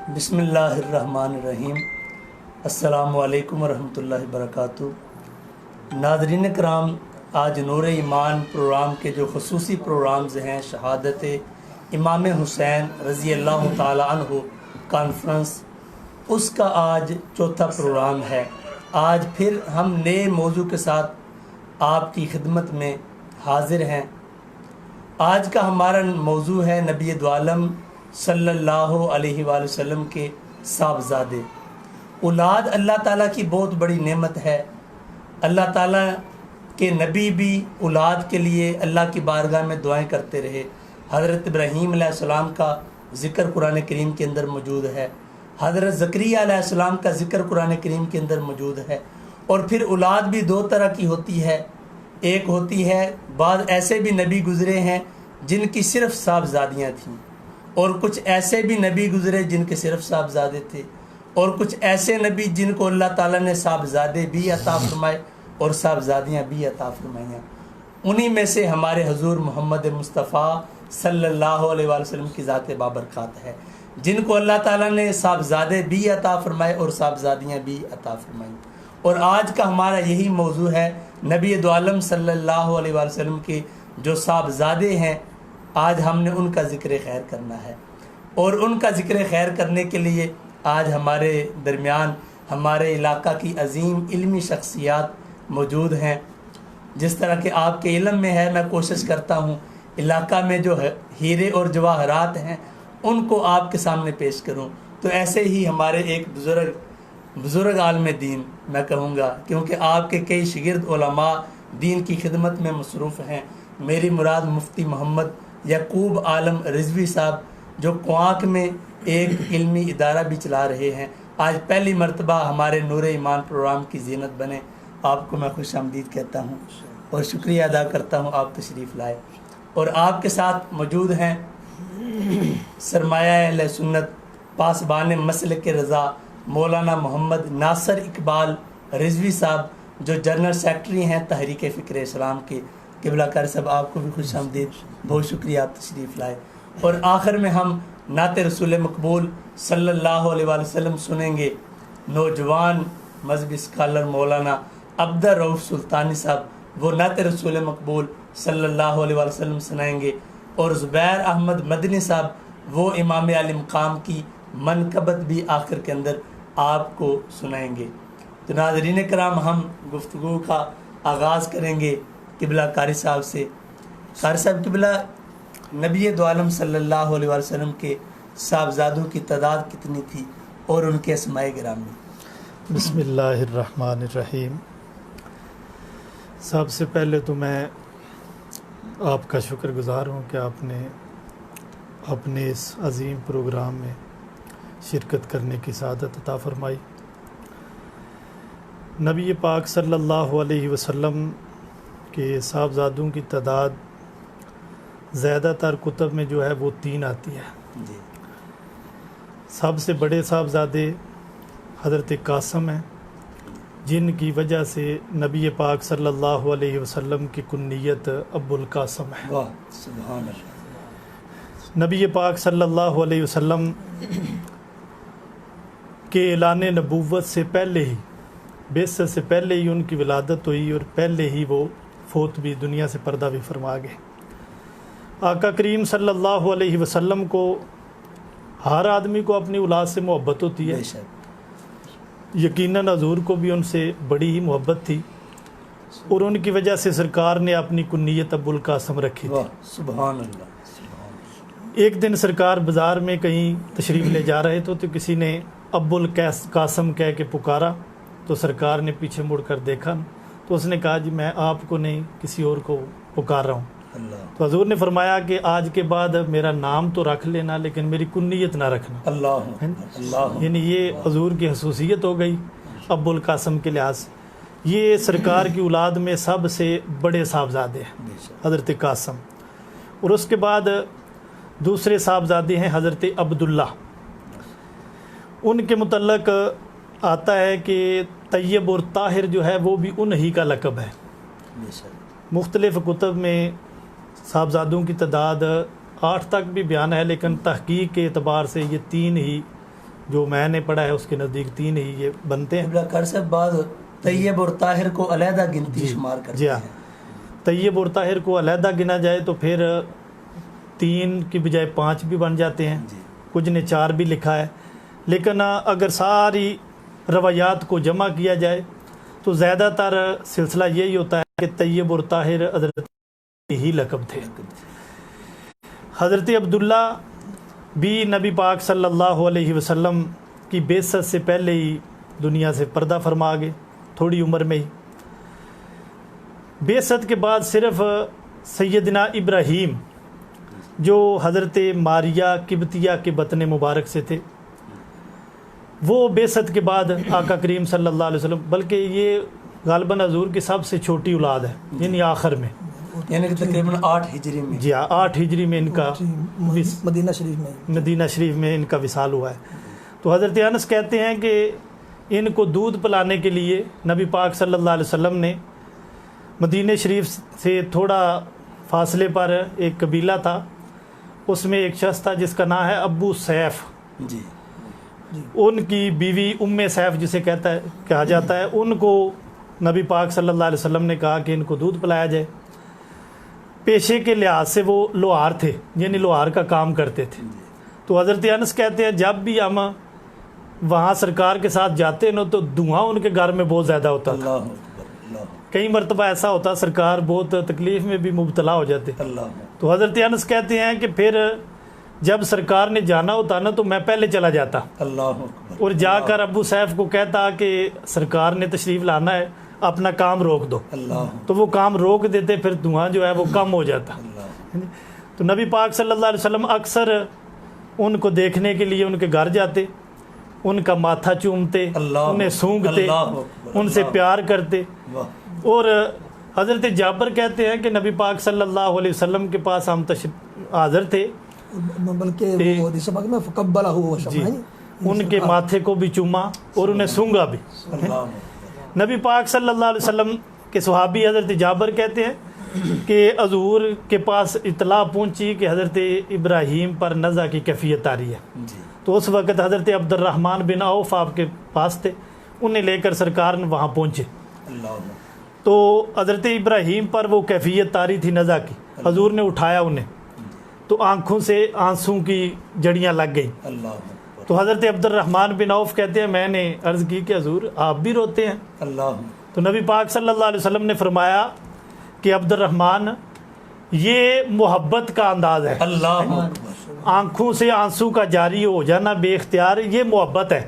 بسم اللہ الرحمن الرحیم۔ السلام علیکم ورحمۃ اللہ وبرکاتہ۔ ناظرین کرام، آج نور ایمان پروگرام کے جو خصوصی پروگرامز ہیں، شہادت امام حسین رضی اللہ تعالی عنہ کانفرنس، اس کا آج چوتھا پروگرام ہے۔ آج پھر ہم نئے موضوع کے ساتھ آپ کی خدمت میں حاضر ہیں۔ آج کا ہمارا موضوع ہے نبی دو عالم صلی اللہ علیہ وآلہ وسلم کے صاحبزادے۔ اولاد اللہ تعالیٰ کی بہت بڑی نعمت ہے۔ اللہ تعالیٰ کے نبی بھی اولاد کے لیے اللہ کی بارگاہ میں دعائیں کرتے رہے۔ حضرت ابراہیم علیہ السلام کا ذکر قرآن کریم کے اندر موجود ہے، حضرت زکریا علیہ السلام کا ذکر قرآن کریم کے اندر موجود ہے۔ اور پھر اولاد بھی دو طرح کی ہوتی ہے۔ ایک ہوتی ہے، بعض ایسے بھی نبی گزرے ہیں جن کی صرف صاحبزادیاں تھیں، اور کچھ ایسے بھی نبی گزرے جن کے صرف صاحبزادے تھے، اور کچھ ایسے نبی جن کو اللہ تعالیٰ نے صاحبزادے بھی عطا فرمائے اور صاحبزادیاں بھی عطا فرمائیں۔ انہی میں سے ہمارے حضور محمد مصطفیٰ صلی اللہ علیہ وآلہ وسلم کی ذات بابرکات ہے، جن کو اللہ تعالیٰ نے صاحبزادے بھی عطا فرمائے اور صاحبزادیاں بھی عطا فرمائیں۔ اور آج کا ہمارا یہی موضوع ہے، نبی دو عالم صلی اللہ علیہ وآلہ وسلم کے جو صاحبزادے ہیں، آج ہم نے ان کا ذکر خیر کرنا ہے۔ اور ان کا ذکر خیر کرنے کے لیے آج ہمارے درمیان ہمارے علاقہ کی عظیم علمی شخصیات موجود ہیں۔ جس طرح کہ آپ کے علم میں ہے، میں کوشش کرتا ہوں علاقہ میں جو ہیرے اور جواہرات ہیں ان کو آپ کے سامنے پیش کروں۔ تو ایسے ہی ہمارے ایک بزرگ عالم دین میں کہوں گا، کیونکہ آپ کے کئی شاگرد علماء دین کی خدمت میں مصروف ہیں۔ میری مراد مفتی محمد یعقوب عالم رضوی صاحب، جو کوانک میں ایک علمی ادارہ بھی چلا رہے ہیں، آج پہلی مرتبہ ہمارے نور ایمان پروگرام کی زینت بنے۔ آپ کو میں خوش آمدید کہتا ہوں اور شکریہ ادا کرتا ہوں آپ تشریف لائے۔ اور آپ کے ساتھ موجود ہیں سرمایہ اہل سنت، پاسبان مسلک رضا، مولانا محمد ناصر اقبال رضوی صاحب، جو جنرل سیکرٹری ہیں تحریک فکر اسلام کے۔ قبلہ کار صاحب، آپ کو بھی خوش آمدید، بہت شکریہ آپ تشریف لائے۔ اور آخر میں ہم نعت رسول مقبول صلی اللہ علیہ وآلہ وسلم سنیں گے۔ نوجوان مذہبی اسکالر مولانا عبدالرؤف سلطانی صاحب وہ نعت رسول مقبول صلی اللہ علیہ وآلہ وسلم سنائیں گے، اور زبیر احمد مدنی صاحب وہ امام علی مقام کی منقبت بھی آخر کے اندر آپ کو سنائیں گے۔ تو ناظرین کرام، ہم گفتگو کا آغاز کریں گے قبلہ قاری صاحب سے۔ قاری صاحب قبلہ، نبی دو عالم صلی اللہ علیہ وآلہ وسلم کے صاحبزادوں کی تعداد کتنی تھی اور ان کے اسماء گرامی؟ بسم اللہ الرحمن الرحیم۔ سب سے پہلے تو میں آپ کا شکر گزار ہوں کہ آپ نے اپنے اس عظیم پروگرام میں شرکت کرنے کی سعادت عطا فرمائی۔ نبی پاک صلی اللہ علیہ وسلم کے صاحبزادوں کی تعداد زیادہ تر کتب میں جو ہے وہ 3 آتی ہے۔ جی۔ سب سے بڑے صاحبزادے حضرت قاسم ہیں، جن کی وجہ سے نبی پاک صلی اللہ علیہ وسلم کی کنیت ابو القاسم ہے۔ واہ، سبحان اللہ۔ نبی پاک صلی اللہ علیہ وسلم کے اعلان نبوت سے پہلے ہی، بعثت سے پہلے ہی ان کی ولادت ہوئی، اور پہلے ہی وہ فوت بھی، دنیا سے پردہ بھی فرما گئے۔ آقا کریم صلی اللہ علیہ وسلم کو ہر آدمی کو اپنی اولاد سے محبت ہوتی ہے، بے شک۔ یقیناً حضور کو بھی ان سے بڑی ہی محبت تھی، اور ان کی وجہ سے سرکار نے اپنی کنیت ابو القاسم رکھی تھی۔ واہ، سبحان اللہ۔ ایک دن سرکار بازار میں کہیں تشریف لے جا رہے تھے، تو کسی نے ابو القاسم کہہ کے پکارا، تو سرکار نے پیچھے مڑ کر دیکھا، تو اس نے کہا جی میں آپ کو نہیں کسی اور کو پکار رہا ہوں۔ اللہ تو حضور نے فرمایا کہ آج کے بعد میرا نام تو رکھ لینا لیکن میری کنیت نہ رکھنا۔ اللہ اللہ، یعنی یہ حضور کی خصوصیت ہو گئی ابو القاسم کے لحاظ سے۔ یہ سرکار کی اولاد میں سب سے بڑے صاحبزادے ہیں بے شک۔ حضرت قاسم۔ اور اس کے بعد دوسرے صاحبزادے ہیں حضرت عبداللہ۔ ان کے متعلق آتا ہے کہ طیب اور طاہر جو ہے وہ بھی انہی کا لقب ہے۔ بے شک۔ مختلف کتب میں صاحبزادوں کی تعداد 8 تک بھی بیان ہے، لیکن تحقیق کے اعتبار سے یہ 3 ہی جو میں نے پڑھا ہے اس کے نزدیک 3 ہی یہ بنتے ہیں۔ قبلہ کر سے بعد طیب اور طاہر کو علیحدہ گنتی شمار کرتے جی ہاں، ہیں۔ طیب اور طاہر کو علیحدہ گنا جائے تو پھر 3 کی بجائے 5 بھی بن جاتے ہیں، جی کچھ نے 4 بھی لکھا ہے، لیکن اگر ساری روایات کو جمع کیا جائے تو زیادہ تر سلسلہ یہی ہوتا ہے کہ طیب اور طاہر حضرت ہی لقب تھے۔ حضرت عبداللہ بھی نبی پاک صلی اللہ علیہ وسلم کی بعثت سے پہلے ہی دنیا سے پردہ فرما گئے، تھوڑی عمر میں ہی۔ بعثت کے بعد صرف سیدنا ابراہیم جو حضرت ماریہ قبطیہ کے بطن مبارک سے تھے، وہ بعثت کے بعد آقا کریم صلی اللہ علیہ وسلم، بلکہ یہ غالباً حضور کی سب سے چھوٹی اولاد ہے، یعنی آخر میں، یعنی کہ تقریباً 8 ہجری میں، جی ہاں 8 ہجری میں ان کا مدینہ شریف میں ان کا وصال ہوا ہے۔ تو حضرت انس کہتے ہیں کہ ان کو دودھ پلانے کے لیے نبی پاک صلی اللہ علیہ وسلم نے مدینہ شریف سے تھوڑا فاصلے پر ایک قبیلہ تھا، اس میں ایک شخص تھا جس کا نام ہے ابو سیف، جی ان کی بیوی ام سیف جسے کہا جاتا ہے، ان کو نبی پاک صلی اللہ علیہ وسلم نے کہا کہ ان کو دودھ پلایا جائے۔ پیشے کے لحاظ سے وہ لوہار تھے، یعنی لوہار کا کام کرتے تھے۔ تو حضرت انس کہتے ہیں جب بھی ہم وہاں سرکار کے ساتھ جاتے نا تو دھواں ان کے گھر میں بہت زیادہ ہوتا تھا، اللہ اکبر، اللہ کئی مرتبہ ایسا ہوتا سرکار بہت تکلیف میں بھی مبتلا ہو جاتے۔ اللہ تو حضرت انس کہتے ہیں کہ پھر جب سرکار نے جانا ہوتا نا تو میں پہلے چلا جاتا اللہ اکبر، اور جا کر ابو سیف کو کہتا کہ سرکار نے تشریف لانا ہے، اپنا کام روک دو، اللہ تو وہ کام روک دیتے، پھر دھواں جو ہے وہ کم ہو جاتا۔ اللہ تو نبی پاک صلی اللہ علیہ وسلم اکثر ان کو دیکھنے کے لیے ان کے گھر جاتے، ان کا ماتھا چومتے، اللہ انہیں سونگتے، اللہ اکبر، ان سے اللہ پیار کرتے۔ واہ، اور حضرت جابر کہتے ہیں کہ نبی پاک صلی اللہ علیہ وسلم کے پاس ہم حاضر تھے، بلکہ وہ حدیث پاک میں فقبلہ ہوا جی ان کے ماتھے کو بھی چوما اور انہیں سونگا بھی۔ اللہ اکبر، نبی پاک صلی اللہ علیہ وسلم کے صحابی حضرت جابر کہتے ہیں کہ حضور کے پاس اطلاع پہنچی کہ حضرت ابراہیم پر نزع کی کیفیت آ رہی ہے، جی تو اس وقت حضرت عبد الرحمن بن عوف آپ کے پاس تھے، انہیں لے کر سرکار وہاں پہنچے۔ اللہ اکبر، تو حضرت ابراہیم پر وہ کیفیت آ رہی تھی نزع کی، حضور نے اٹھایا انہیں تو آنکھوں سے آنسوں کی جڑیاں لگ گئیں۔ اللہ اکبر، تو حضرت عبد الرحمن بن عوف کہتے ہیں میں نے عرض کی کہ حضور آپ بھی روتے ہیں؟ اللہ اکبر، تو نبی پاک صلی اللہ علیہ وسلم نے فرمایا کہ عبد الرحمن یہ محبت کا انداز ہے، اللہ اکبر، آنکھوں سے آنسو کا جاری ہو جانا بے اختیار یہ محبت ہے۔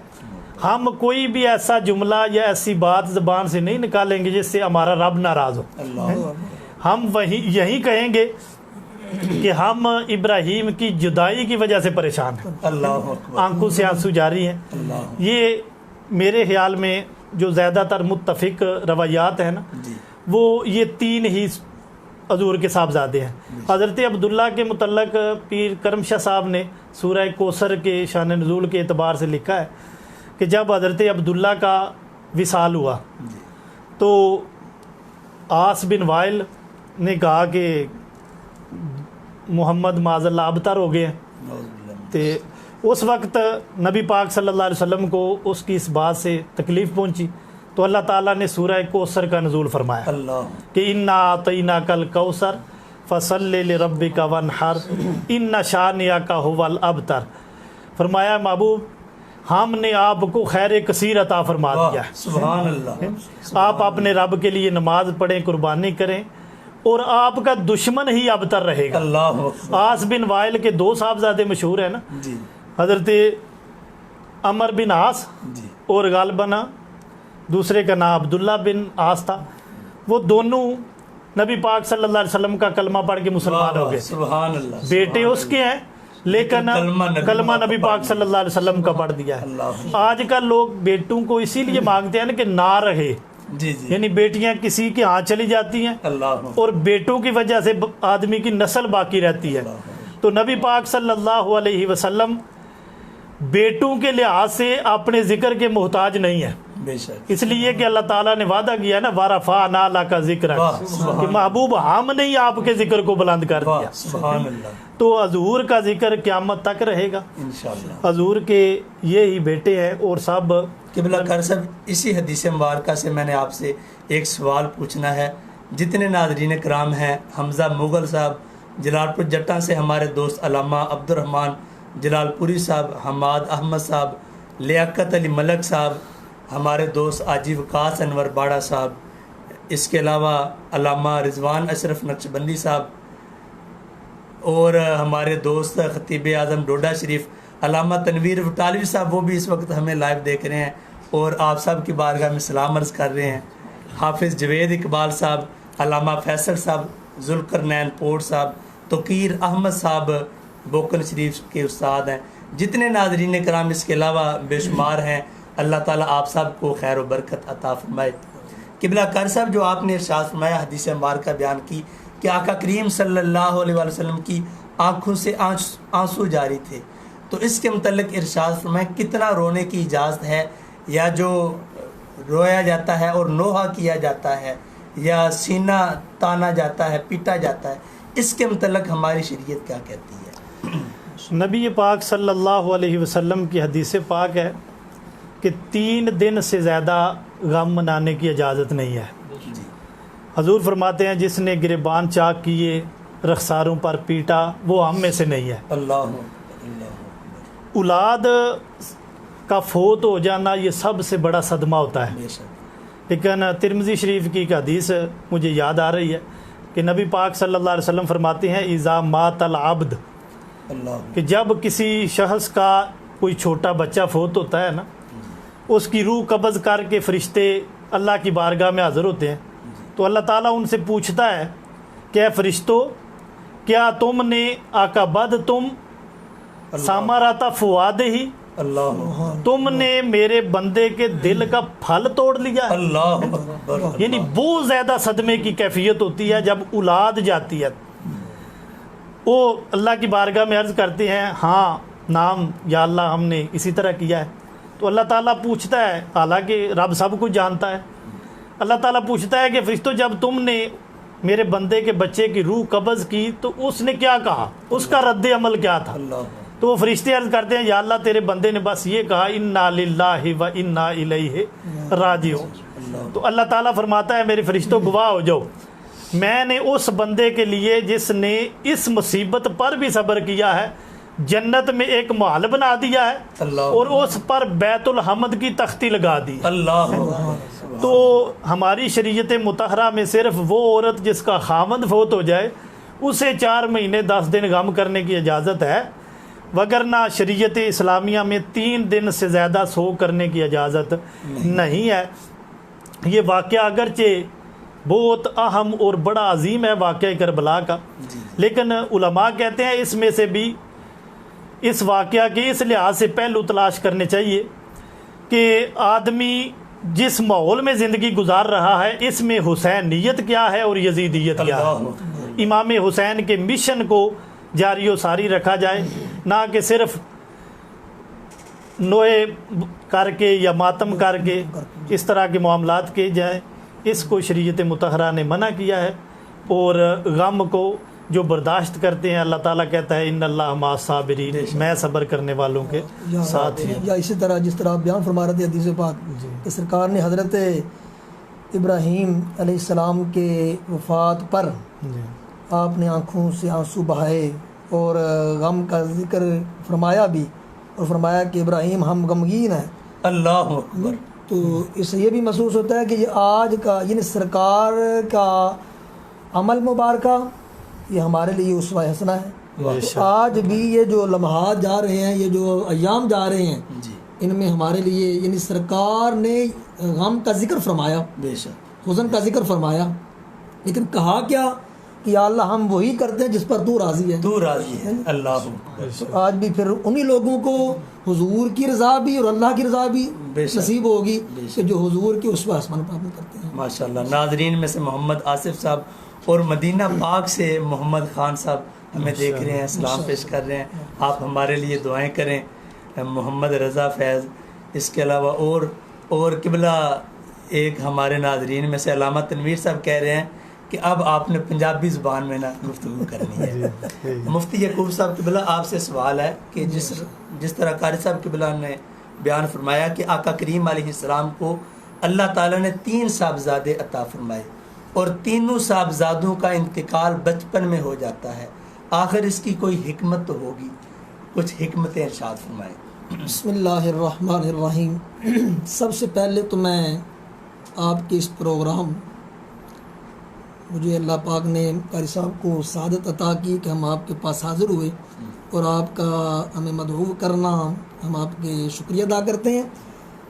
ہم کوئی بھی ایسا جملہ یا ایسی بات زبان سے نہیں نکالیں گے جس سے ہمارا رب ناراض ہو، اللہ اکبر، ہم یہی کہیں گے کہ ہم ابراہیم کی جدائی کی وجہ سے پریشان ہیں، اللہ اکبر، آنکھوں سے آنسو جاری ہیں۔ اللہ یہ میرے خیال میں جو زیادہ تر متفق روایات ہیں نا جی وہ یہ 3 ہی حضور کے صاحبزادے ہیں۔ حضرت عبداللہ کے متعلق پیر کرم شاہ صاحب نے سورہ کوثر کے شان نزول کے اعتبار سے لکھا ہے کہ جب حضرت عبداللہ کا وصال ہوا تو آس بن وائل نے کہا کہ محمد معاذ اللہ ابتر ہو گئے ہیں، نعوذ باللہ، تو اس وقت نبی پاک صلی اللہ علیہ وسلم کو اس کی اس بات سے تکلیف پہنچی تو اللہ تعالیٰ نے سورہ کوثر کا نزول فرمایا اللہ کہ انا اعطیناک الکوثر فصلی لربک وانحر ان شانئک هو الابتر، فرمایا محبوب ہم نے آپ کو خیر کثیر عطا فرما دیا ہے، سبحان اللہ، آپ اپنے رب کے لیے نماز پڑھیں، قربانی کریں، اور آپ کا دشمن ہی ابتر رہے گا۔ اللہ اکبر، آس بن وائل کے 2 صاحبزادے مشہور ہیں نا، جی حضرت عمر بن عاص جی اور غالباً دوسرے کا نام عبداللہ بن عاص تھا، وہ دونوں نبی پاک صلی اللہ علیہ وسلم کا کلمہ پڑھ کے مسلمان ہو گئے، سبحان اللہ، بیٹے اس کے ہیں لیکن کلمہ نبی پاک صلی اللہ علیہ وسلم کا پڑھ دیا ہے۔ اللہ، آج کل لوگ بیٹوں کو اسی لیے مانگتے ہیں نا کہ نہ رہے، جی جی، یعنی بیٹیاں کسی کے ہاں چلی جاتی ہیں اللہ اور بیٹوں کی وجہ سے آدمی کی نسل باقی رہتی ہے۔ تو نبی پاک صلی اللہ علیہ وسلم بیٹوں کے لحاظ سے اپنے ذکر کے محتاج نہیں ہیں، بے شک اس لیے کہ اللہ تعالیٰ نے وعدہ کیا نا وَرَفَعْنَا لَكَ ذِكْرَكَ کہ محبوب ہم نے ہی آپ کے ذکر کو بلند کر دیا. واہ سبحان اللہ تو حضور کا ذکر قیامت تک رہے گا. انشاءاللہ. حضور کے یہ ہی بیٹے ہیں اور سب قبلہ کار صاحب اسی حدیث مبارکہ سے میں نے آپ سے ایک سوال پوچھنا ہے. جتنے ناظرین کرام ہیں، حمزہ مغل صاحب جلال پور جٹاں سے، ہمارے دوست علامہ عبد الرحمن جلال پوری صاحب، حماد احمد صاحب، لیاقت علی ملک صاحب، ہمارے دوست آجی وقاص انور باڑا صاحب، اس کے علاوہ علامہ رضوان اشرف نقشبندی صاحب، اور ہمارے دوست خطیب اعظم ڈوڈا شریف علامہ تنویر وٹالوی صاحب، وہ بھی اس وقت ہمیں لائیو دیکھ رہے ہیں اور آپ سب کی بارگاہ میں سلام عرض کر رہے ہیں. حافظ جوید اقبال صاحب، علامہ فیصل صاحب، ذوالقرنین پور صاحب، توقیر احمد صاحب بوکن شریف کے استاد ہیں. جتنے ناظرین کرام اس کے علاوہ بے شمار ہیں، اللہ تعالیٰ آپ سب کو خیر و برکت عطا فرمائے. قبلہ کار صاحب جو آپ نے ارشاد فرمایا، حدیث مبارکہ بیان کی کہ آقا کریم صلی اللہ علیہ وآلہ وسلم کی آنکھوں سے آنسو جاری تھے، تو اس کے متعلق ارشاد فرمایا کتنا رونے کی اجازت ہے، یا جو رویا جاتا ہے اور نوحہ کیا جاتا ہے یا سینہ تانا جاتا ہے، پیٹا جاتا ہے، اس کے متعلق ہماری شریعت کیا کہتی ہے؟ نبی پاک صلی اللہ علیہ وسلم کی حدیث پاک ہے کہ 3 دن سے زیادہ غم منانے کی اجازت نہیں ہے. جی حضور فرماتے ہیں جس نے گریبان چاک کیے، رخساروں پر پیٹا، وہ ہم میں سے نہیں ہے. اللہ اولاد کا فوت ہو جانا یہ سب سے بڑا صدمہ ہوتا ہے. بے شک. لیکن ترمذی شریف کی ایک حدیث مجھے یاد آ رہی ہے کہ نبی پاک صلی اللہ علیہ وسلم فرماتے ہیں اذا مات العبد، اللہ کہ جب کسی شخص کا کوئی چھوٹا بچہ فوت ہوتا ہے نا، اس کی روح قبض کر کے فرشتے اللہ کی بارگاہ میں حاضر ہوتے ہیں، تو اللہ تعالیٰ ان سے پوچھتا ہے کہ اے فرشتوں، کیا تم نے آقا بد تم ساماراتا فواد ہی، اللہ تم نے میرے بندے کے دل کا پھل توڑ لیا ہے؟ اللہ اکبر. یعنی بہت زیادہ صدمے کی کیفیت ہوتی ہے جب اولاد جاتی ہے. وہ اللہ کی بارگاہ میں عرض کرتے ہیں ہاں نام یا اللہ ہم نے اسی طرح کیا ہے. تو اللہ تعالیٰ پوچھتا ہے، حالانکہ رب سب کچھ جانتا ہے، اللہ تعالیٰ پوچھتا ہے کہ فرشتوں جب تم نے میرے بندے کے بچے کی روح قبض کی تو اس نے کیا کہا، اس کا رد عمل کیا تھا؟ اللہ تو وہ فرشتے عرض کرتے ہیں یا اللہ تیرے بندے نے بس یہ کہا انا للہ و انا الیہ راجعون. تو اللہ تعالیٰ فرماتا ہے میرے فرشتوں گواہ ہو جاؤ، میں نے اس بندے کے لیے جس نے اس مصیبت پر بھی صبر کیا ہے جنت میں ایک محل بنا دیا ہے اللہ اور اس پر بیت الحمد کی تختی لگا دی. اللہ تو ہماری شریعت مطہرہ میں صرف وہ عورت جس کا خامند فوت ہو جائے اسے 4 مہینے 10 دن غم کرنے کی اجازت ہے، وگرنہ شریعت اسلامیہ میں 3 دن سے زیادہ سو کرنے کی اجازت نہیں ہے. یہ واقعہ اگرچہ بہت اہم اور بڑا عظیم ہے واقعہ کربلا کا، لیکن علماء کہتے ہیں اس میں سے بھی اس واقعہ کے اس لحاظ سے پہلو تلاش کرنے چاہیے کہ آدمی جس ماحول میں زندگی گزار رہا ہے اس میں حسینیت کیا ہے اور یزیدیت کیا ہے. امام حسین کے مشن کو جاری و ساری رکھا جائے، نہ کہ صرف نوئے کر کے یا ماتم کر کے اس طرح کے معاملات کیے جائیں. اس کو شریعت مطہرہ نے منع کیا ہے، اور غم کو جو برداشت کرتے ہیں اللہ تعالیٰ کہتا ہے ان اللہ مع الصابرین، میں صبر کرنے والوں کے ساتھ ہی. یا اسی طرح جس طرح آپ بیان فرما رہے تھے حدیث پاک کہ سرکار نے حضرت ابراہیم علیہ السلام کے وفات پر آپ نے آنکھوں سے آنسو بہائے اور غم کا ذکر فرمایا بھی، اور فرمایا کہ ابراہیم ہم غمگین ہیں. اللہ اکبر. تو اس سے یہ بھی محسوس ہوتا ہے کہ یہ آج کا یعنی سرکار کا عمل مبارکہ یہ ہمارے لیے اسوہ حسنہ ہے. تو آج بھی یہ جو لمحات جا رہے ہیں، یہ جو ایام جا رہے ہیں، ان میں ہمارے لیے یعنی سرکار نے غم کا ذکر فرمایا، بے شک حزن کا ذکر فرمایا، لیکن کہا کیا کہ یا اللہ ہم وہی کرتے ہیں جس پر تو راضی ہے. تو راضی ہے. اللہ اکبر. تو آج بھی پھر انہی لوگوں کو حضور کی رضا بھی اور اللہ کی رضا بھی نصیب ہوگی کہ جو حضور کے اسوہ حسنہ پابند کرتے ہیں. ماشاءاللہ. ناظرین میں سے محمد آصف صاحب اور مدینہ پاک سے محمد خان صاحب ہمیں دیکھ رہے ہیں، سلام پیش کر رہے ہیں. آپ ہمارے لیے دعائیں کریں. محمد رضا فیض، اس کے علاوہ اور اور قبلہ ایک ہمارے ناظرین میں سے علامہ تنویر صاحب کہہ رہے ہیں کہ اب آپ نے پنجابی زبان میں نا گفتگو کرنی ہے. مفتی یعقوب صاحب قبلہ آپ سے سوال ہے کہ جس طرح قاری صاحب قبلہ نے بیان فرمایا کہ آقا کریم علیہ السلام کو اللہ تعالیٰ نے 3 صاحبزادے عطا فرمائے اور تینوں صاحبزادوں کا انتقال بچپن میں ہو جاتا ہے، آخر اس کی کوئی حکمت تو ہوگی، کچھ حکمتیں ارشاد فرمائیں. بسم اللہ الرحمن الرحیم. سب سے پہلے تو میں آپ کے اس پروگرام، مجھے اللہ پاک نے قاری صاحب کو سعادت عطا کی کہ ہم آپ کے پاس حاضر ہوئے اور آپ کا ہمیں مدعو کرنا، ہم آپ کے شکریہ ادا کرتے ہیں.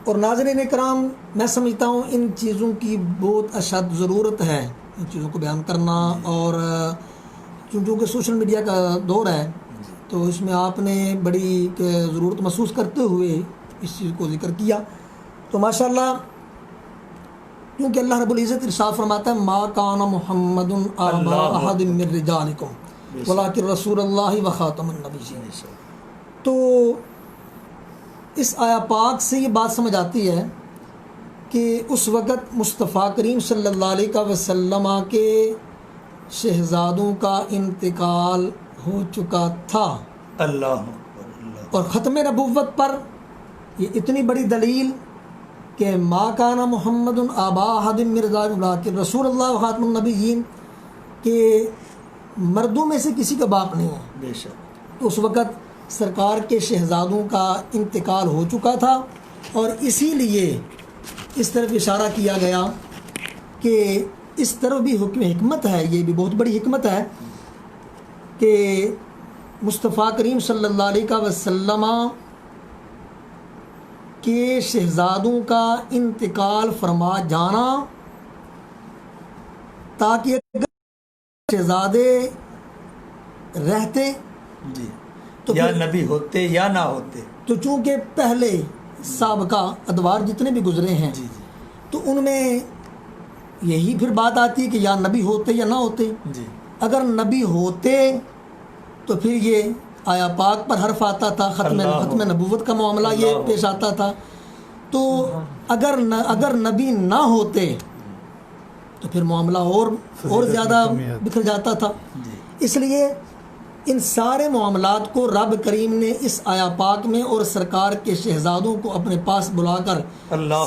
اور ناظرین کرام، میں سمجھتا ہوں ان چیزوں کی بہت اشد ضرورت ہے، ان چیزوں کو بیان کرنا. اور چونکہ سوشل میڈیا کا دور ہے تو اس میں آپ نے بڑی ضرورت محسوس کرتے ہوئے اس چیز کو ذکر کیا. تو ماشاءاللہ، کیونکہ اللہ رب العزت ارشاد فرماتا ہے ما کان محمد آبا احد من رجالکم ولکن رسول اللہ و خاتم النبیین. تو اس آیا پاک سے یہ بات سمجھ آتی ہے کہ اس وقت مصطفیٰ کریم صلی اللہ علیہ وسلم کے شہزادوں کا انتقال ہو چکا تھا. اللہ اور ختم نبوت پر یہ اتنی بڑی دلیل کہ ما کان محمد آبا احد من رجالکم ولکن رسول اللہ و خاتم النبیین، کہ مردوں میں سے کسی کا باپ نہیں ہے. بے شک. تو اس وقت سرکار کے شہزادوں کا انتقال ہو چکا تھا، اور اسی لیے اس طرف اشارہ کیا گیا کہ اس طرف بھی حکمت ہے. یہ بھی بہت بڑی حکمت ہے کہ مصطفیٰ کریم صلی اللہ علیہ وسلم کے شہزادوں کا انتقال فرما جانا، تاکہ شہزادے رہتے جی تو یا نبی ہوتے یا نہ ہوتے، تو چونکہ پہلے سابقہ ادوار جتنے بھی گزرے ہیں جی تو ان میں یہی پھر بات آتی ہے کہ یا نبی ہوتے یا نہ ہوتے. جی اگر نبی ہوتے تو پھر یہ آیا پاک پر حرف آتا تھا، ختم نبوت کا معاملہ یہ پیش آتا تھا. تو اگر نبی نہ ہوتے تو پھر معاملہ اور زیادہ بکھر جاتا تھا. اس لیے ان سارے معاملات کو رب کریم نے اس آیا پاک میں اور سرکار کے شہزادوں کو اپنے پاس بلا کر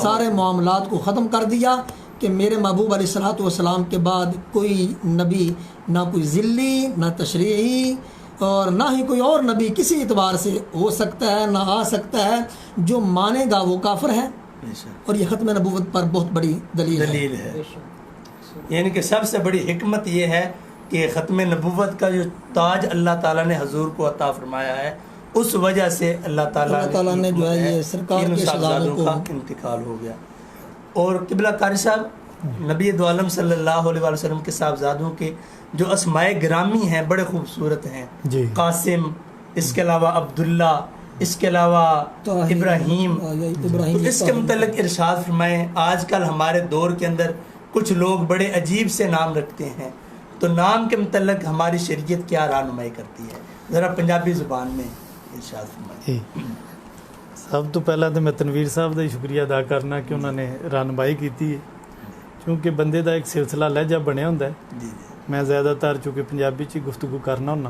سارے معاملات کو ختم کر دیا کہ میرے محبوب علیہ الصلوۃ والسلام کے بعد کوئی نبی، نہ کوئی ذلی، نہ تشریعی، اور نہ ہی کوئی اور نبی کسی اعتبار سے ہو سکتا ہے، نہ آ سکتا ہے. جو مانے گا وہ کافر ہے. اور یہ ختم نبوت پر بہت بڑی دلیل ہے. یعنی کہ سب سے بڑی حکمت یہ ہے کہ ختم نبوت کا جو تاج اللہ تعالیٰ نے حضور کو عطا فرمایا ہے، اس وجہ سے اللہ تعالیٰ نے جو ہے یہ سرکار کے شہزادوں کا انتقال ہو گیا. اور قبلہ قاری صاحب، نبی دو عالم صلی اللہ علیہ وسلم کے صاحبزادوں کے جو اسماء گرامی ہیں بڑے خوبصورت ہیں. قاسم، اس کے علاوہ عبداللہ، اس کے علاوہ ابراہیم. تو اس کے متعلق ارشاد فرمائیں. آج کل ہمارے دور کے اندر کچھ لوگ بڑے عجیب سے نام رکھتے ہیں، تو نام کے متعلق ہماری شریعت کیا رہنمائی کرتی ہے؟ ذرا پنجابی زبان میں ارشاد فرمائیں. سب تو پہلا تو میں تنویر صاحب کا شکریہ ادا کرنا کہ انہوں نے رہنمائی کی ہے، کیونکہ بندے کا ایک سلسلہ لہجہ بنیا ہوتا ہے. میں زیادہ تر چونکہ پنجابی چ گفتگو کرنا ہونا،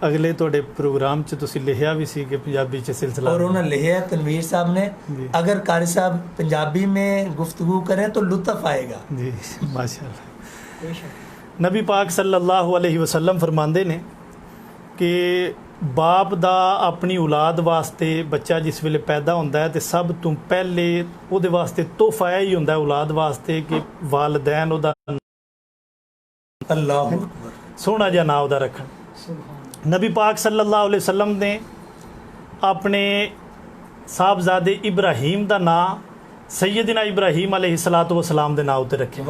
اگلے توڑے پروگرام چ تسی لکھیا بھی سی کہ پنجابی چ سلسلہ، اور انہوں نے لکھیا تنویر صاحب نے اگر قاری صاحب پنجابی میں گفتگو کریں تو لطف آئے گا. جی ماشاءاللہ. نبی پاک صلی اللہ علیہ وسلم فرماندے نے کہ باپ دا اپنی اولاد واسطے بچہ جس ویلے پیدا ہوتا ہے تو سب تو پہلے وہ واسطے تحفہ ہی ہوتا ہے اولاد واسطے کہ والدین وہ اللہ سونا جا نام دا رکھن. نبی پاک صلی اللہ علیہ وسلم نے اپنے صاحبزادے ابراہیم دا نام سیدنا ابراہیم علیہ الصلوۃ والسلام دے نام تے رکھے،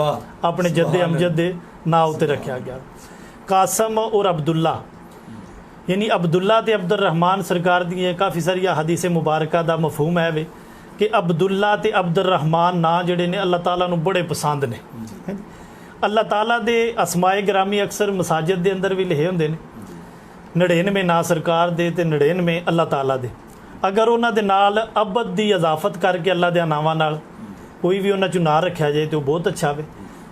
اپنے جد امجد دے نام تے رکھا گیا. قاسم اور عبداللہ، یعنی عبداللہ تے عبد الرحمن سرکار دی کافی ساری حدیث مبارکہ دا مفہوم ہے وے کہ عبداللہ تے عبد الرحمن نام جڑے نے اللہ تعالیٰ نو بڑے پسند نے. اللہ تعالیٰ دے اسماء گرامی اکثر مساجد دے اندر بھی لکھے ہوندے نے، 99 نا سرکار دے تے 99 اللہ تعالیٰ دے. ਅਗਰ ਉਹਨਾਂ ਦੇ ਨਾਲ ਅਬਦ ਦੀ ਇਜ਼ਾਫਤ ਕਰਕੇ ਅੱਲਾ ਦੇ ਨਾਵਾਂ ਨਾਲ ਕੋਈ ਵੀ ਉਹਨਾਂ 'ਚੋਂ ਨਾਂ ਰੱਖਿਆ ਜਾਏ ਤੇ ਉਹ ਬਹੁਤ ਅੱਛਾ ਵੇ,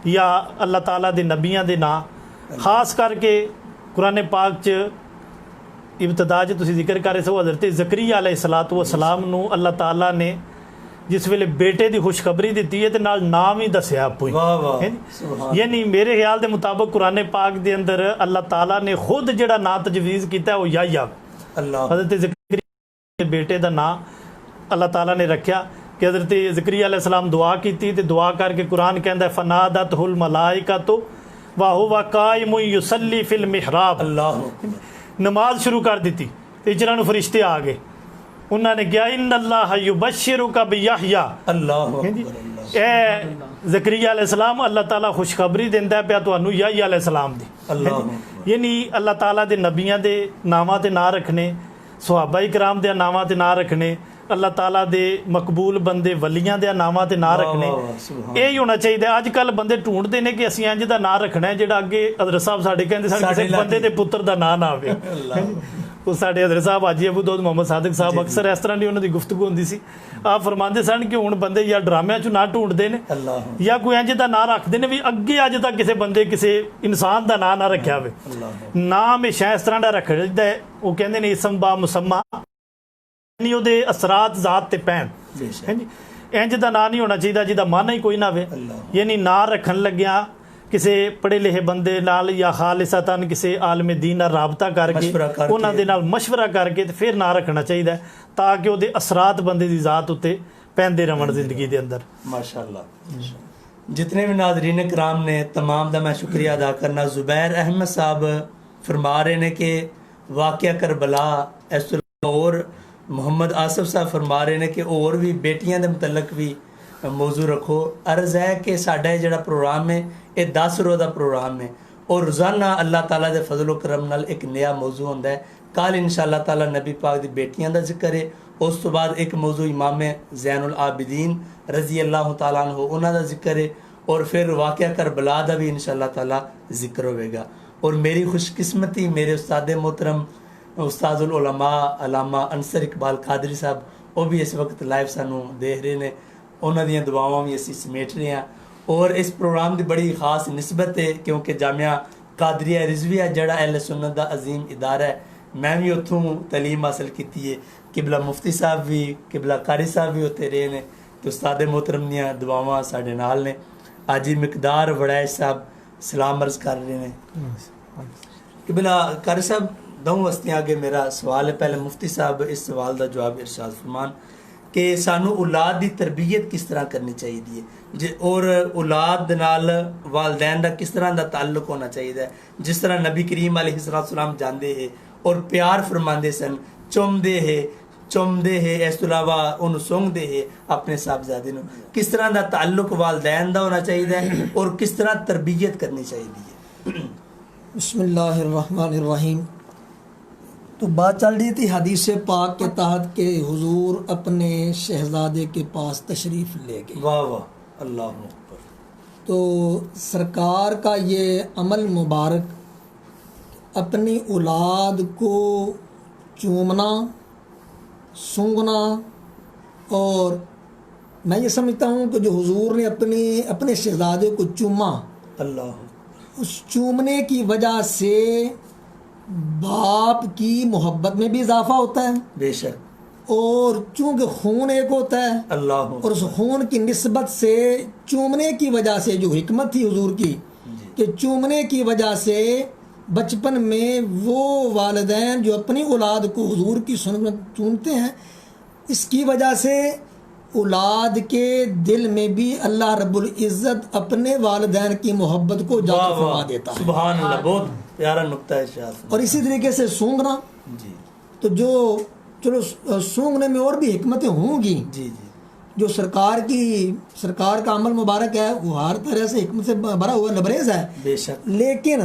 ਜਾਂ ਅੱਲਾਹ ਤਾਲਾ ਦੇ ਨਬੀਆਂ ਦੇ ਨਾਂ, ਖਾਸ ਕਰਕੇ ਕੁਰਾਨ ਪਾਕ 'ਚ ਇਬਤਦਾ 'ਚ ਤੁਸੀਂ ਜ਼ਿਕਰ ਕਰ ਰਹੇ ਸੋ ਹਜ਼ਰਤ ਜ਼ਕਰੀਆ ਅਲੈਹਿਸਸਲਾਤੁ ਵਸਲਾਮ ਨੂੰ ਅੱਲਾਹ ਤਾਲਾ ਨੇ ਜਿਸ ਵੇਲੇ ਬੇਟੇ ਦੀ ਖੁਸ਼ਖਬਰੀ ਦਿੱਤੀ ਹੈ ਤੇ ਨਾਲ ਨਾਮ ਹੀ ਦੱਸਿਆ ਆਪੋ ਹੀ। ਵਾਹ ਵਾਹ, ਹੈਂ ਜੀ? ਯਾਨੀ ਮੇਰੇ ਖਿਆਲ ਦੇ ਮੁਤਾਬਕ ਕੁਰਾਨ ਪਾਕ ਦੇ ਅੰਦਰ ਅੱਲਾਹ ਤਾਲਾ ਨੇ ਖੁਦ ਜਿਹੜਾ ਨਾਂ ਤਜਵੀਜ਼ ਕੀਤਾ ਉਹ ਯਾਹਿਆ, ਅੱਲਾਹ ਹਜ਼ਰਤ ਜ਼ਕਰੀਆ ਦੇ ਬੇਟੇ ਦਾ ਨਾਂ ਅੱਲਾਹ ਤਾਲਾ ਨੇ ਰੱਖਿਆ کہ حضرت زکریا علیہ السلام دعا کی تے دعا کر کے قرآن کہندا ہے فنادتہ الملائکۃ وہو قائم یصلی فی المحراب، اللہ نماز شروع کر دیتی تے جنہاں فرشتے آ گئے، انہوں نے کہا ان اللہ یبشرک بیحییٰ، اللہ اے زکریا علیہ السلام اللہ تعالیٰ خوشخبری دیندا ہے پیا تانوں یحییٰ علیہ السلام دی۔ اللہ یعنی اللہ تعالیٰ دے نبیاں دے ناماں تے نام رکھنے، صحابہ کرام دے ناماں تے نام رکھنے، اللہ تعالیٰ دے مقبول بندے ولیاں دے ناماں تے نام رکھنے، یہی ہونا چاہیے۔ اج کل بندے ڈھونڈتے ہیں کہ اسی انج دا نام رکھنا ہے جڑا اگے حضرت صاحب ساڈے کہندے سن کسی بندے دے پتر دا نام نہ آوے۔ وہ ساڈے حضرت صاحب حاجی ابو داؤد محمد صادق صاحب اکثر اس طرح دی انہاں دی گفتگو ہوندی سی، آپ فرماندے سن کہ ہن بندے یا ڈرامے چ نہ ڈھونڈتے ہیں یا کوئی انج دا نام رکھتے ہیں بھی اگے اج تک کسی بندے کسی انسان دا نام نہ رکھیا ہوے، نام ہمیشہ اس طرح دا رکھیا جائے ہے۔ وہ کہندے نے اسم با مسمى، یعنی وہ دے اثرات ذات تے پین، انج دا نام نہیں ہونا چاہیے جہاں معنی ہی کوئی نہ ہوئے۔ یعنی نام رکھن لگیا کسی پڑھے لکھے بندے نال یا خالصتاً کسی عالم دین نال رابطہ کر کے انہاں دے نال مشورہ کر کے پھر نام رکھنا چاہیے تاکہ وہ دے اثرات بندے دی ذات اتے پیندے رہن زندگی دے اندر۔ ماشاءاللہ۔ جتنے بھی ناظرین کرام نے تمام دا میں شکریہ ادا کرنا۔ زبیر احمد صاحب فرما رہے ہیں کہ واقعہ کربلا، اس اور محمد آصف صاحب فرما رہے ہیں کہ اور بھی بیٹیاں دے متعلق بھی موضوع رکھو۔ عرض ہے کہ ساڈا جڑا پروگرام ہے یہ 10 روزہ پروگرام ہے اور روزانہ اللہ تعالیٰ دے فضل و کرم نال ایک نیا موضوع ہوندا ہے۔ کل انشاءاللہ تعالیٰ نبی پاک دی بیٹیاں دا ذکر ہے، اس تو بعد ایک موضوع امام زین العابدین رضی اللہ تعالیٰ عنہ انہاں دا ذکر ہے، اور پھر واقعہ کربلا دا بھی انشاءاللہ تعالیٰ ذکر ہوئے گا۔ اور میری خوش قسمتی میرے استاد محترم استاد العلماء علامہ انصر اقبال قادری صاحب وہ بھی اس وقت لائیو سانوں دیکھ رہے ہیں، انہاں دیاں دعاواں بھی اسی سمیٹ رہے ہیں۔ اور اس پروگرام دی بڑی خاص نسبت ہے کیونکہ جامعہ قادریہ رضویہ جڑا اہل سنت دا عظیم ادارہ ہے، میں بھی اتھوں تعلیم حاصل کیتی ہے، قبلہ مفتی صاحب بھی قبلہ قاری صاحب بھی ہوتے رہے ہیں، تو استاد محترم دیاں دعاواں ساڈے نال نے۔ حاجی مقدار وڑائش صاحب سلام عرض کر رہے ہیں۔ قبلہ قاری صاحب دوں واسطے آگے میرا سوال ہے، پہلے مفتی صاحب اس سوال دا جواب ارشاد فرمان کہ سانو اولاد دی تربیت کس طرح کرنی چاہیے اور اولاد نال والدین دا کس طرح دا تعلق ہونا چاہیے، جس طرح نبی کریم علیہ السلام جاندے ہیں اور پیار فرماندے سن، چومدے ہیں، اس تو علاوہ انہوں سونگدے ہیں اپنے صاحبزادے نوں، کس طرح دا تعلق والدین دا ہونا چاہیے اور کس طرح تربیت کرنی چاہیے۔ بسم اللہ الرحمن الرحیم۔ تو بات چل رہی تھی حدیث پاک کے تحت کہ حضور اپنے شہزادے کے پاس تشریف لے گئے۔ واہ واہ، اللہ اکبر۔ تو سرکار کا یہ عمل مبارک اپنی اولاد کو چومنا، سونگنا، اور میں یہ سمجھتا ہوں کہ جو حضور نے اپنے شہزادے کو چوما، اللہ اس چومنے کی وجہ سے باپ کی محبت میں بھی اضافہ ہوتا ہے، بے شک، اور چونکہ خون ایک ہوتا ہے، اللہ، اور اس خون کی نسبت سے چومنے کی وجہ سے جو حکمت تھی حضور کی کہ چومنے کی وجہ سے بچپن میں وہ والدین جو اپنی اولاد کو حضور کی سنت چومتے ہیں، اس کی وجہ سے اولاد کے دل میں بھی اللہ رب العزت اپنے والدین کی محبت کو جاگر فرما دیتا ہے۔ سبحان اللہ، بہت پیارا نقطہ ہے شاہ۔ اور اسی طریقے سے سونگنا، جی تو جو چلو سونگنے میں اور بھی حکمتیں ہوں گی، جی جی، جو سرکار کا عمل مبارک ہے وہ ہر طرح سے حکمت سے بھرا ہوا لبریز ہے، بے شک، لیکن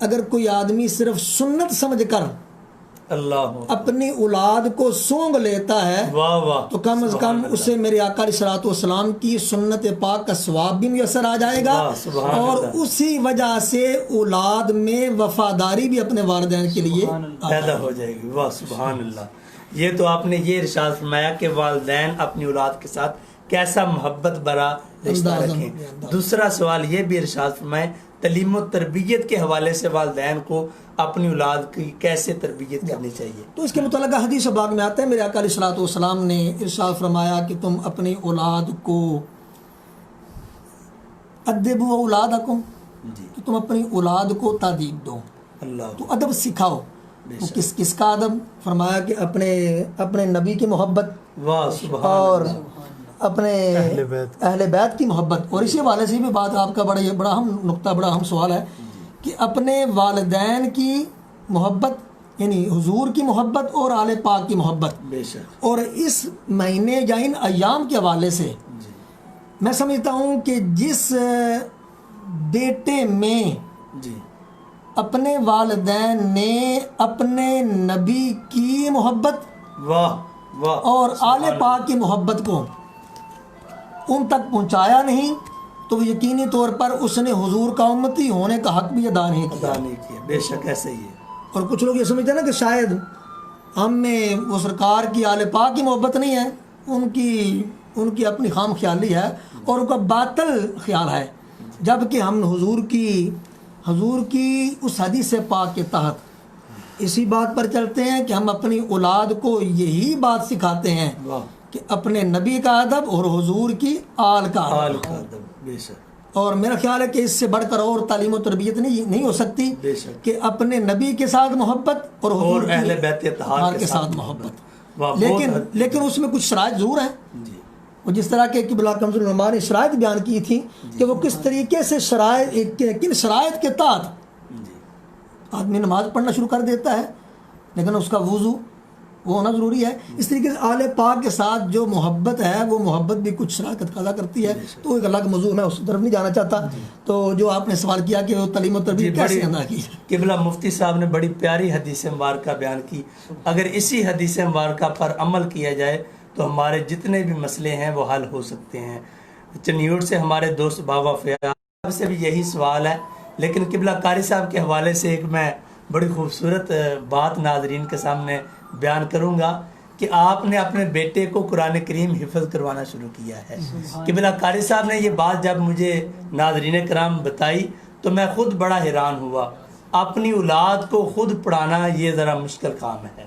اگر کوئی آدمی صرف سنت سمجھ کر اللہ، اپنی اولاد کو سونگ لیتا ہے واہ واہ، تو کم از کم اسے میرے آقا علیہ الصلوۃ والسلام کی سنت پاک کا ثواب بھی میسر آ جائے گا، اور اسی وجہ سے اولاد میں وفاداری بھی اپنے والدین کے لیے پیدا ہو جائے گی۔ واہ سبحان اللہ۔ یہ تو آپ نے یہ ارشاد فرمایا کہ والدین اپنی اولاد کے ساتھ کیسا محبت بھرا رشتہ رکھیں. دوسرا سوال یہ بھی ارشاد فرمائیں تعلیم و تربیت کے حوالے سے والدین کو اپنی اولاد کی کیسے تربیت کرنی چاہیے. تو اس کے متعلقہ حدیث پاک میں آتا ہے، میرے آقا علیہ الصلوۃ والسلام نے ارشاد فرمایا کہ تم اپنی اولاد کو ادبوا اولادکم، جی کہ تم اپنی اولاد کو تادیب دو، اللہ تو ادب سکھاؤ. تو کس کا ادب؟ فرمایا کہ اپنے نبی کی محبت واہ سبحان اور اللہ. اپنے اہل بیت کی محبت. اور اسی حوالے سے بھی بات آپ کا بڑا اہم نقطہ، بڑا اہم سوال ہے کہ اپنے والدین کی محبت، یعنی حضور کی محبت اور آل پاک کی محبت. بے شک. اور اس مہینے یا ان ایام کے حوالے سے میں سمجھتا ہوں کہ جس بیٹے میں جی اپنے والدین نے اپنے نبی کی محبت واہ واہ اور آل پاک کی محبت کو ان تک پہنچایا نہیں تو یقینی طور پر اس نے حضور کا امتی ہونے کا حق بھی ادا نہیں کیا. ادا نہیں کیا. بے شک ایسا ہی ہے. اور کچھ لوگ یہ سمجھتے ہیں نا کہ شاید ہم میں وہ سرکار کی آل پاک کی محبت نہیں ہے، ان کی اپنی خام خیالی ہے اور ان کا باطل خیال ہے، جبکہ ہم حضور کی اس حدیث پاک کے تحت اسی بات پر چلتے ہیں کہ ہم اپنی اولاد کو یہی بات سکھاتے ہیں واہ کہ اپنے نبی کا ادب اور حضور کی آل کا آل ادب. کا ادب. بے شک. اور میرا خیال ہے کہ اس سے بڑھ کر اور تعلیم و تربیت نہیں ہو سکتی بے شک. کہ اپنے نبی کے ساتھ محبت اور حضور اور اہل کی بیت اطہار کے ساتھ محبت. واہ لیکن اس میں کچھ شرائط ضرور ہیں. جی وہ جس طرح کے قبلہ کمزور علماء نے شرائط بیان کی تھی کہ وہ کس طریقے سے کن شرائط کے تحت جی آدمی نماز پڑھنا شروع کر دیتا ہے، لیکن اس کا وضو وہ ہونا ضروری ہے. اس طریقے سے آل پاک کے ساتھ جو محبت ہے وہ محبت بھی کچھ شرائط تقاضا کرتی ہے. تو ایک الگ موضوع، میں اس طرف نہیں جانا چاہتا. تو جو آپ نے سوال کیا کہ وہ تعلیم و تربیت کیسے ادا کی جائے، قبلہ مفتی صاحب نے بڑی پیاری حدیث مبارکہ بیان کی. اگر اسی حدیث مبارکہ پر عمل کیا جائے تو ہمارے جتنے بھی مسئلے ہیں وہ حل ہو سکتے ہیں. چنیوٹ سے ہمارے دوست بابا فیاض سے بھی یہی سوال ہے، لیکن قبلہ قاری صاحب کے حوالے سے ایک میں بڑی خوبصورت بات ناظرین کے سامنے بیان کروں گا کہ آپ نے اپنے بیٹے کو قرآن کریم حفظ کروانا شروع کیا ہے. قبلہ قاری صاحب نے یہ بات جب مجھے ناظرین کرام بتائی تو میں خود بڑا حیران ہوا. اپنی اولاد کو خود پڑھانا یہ ذرا مشکل کام ہے،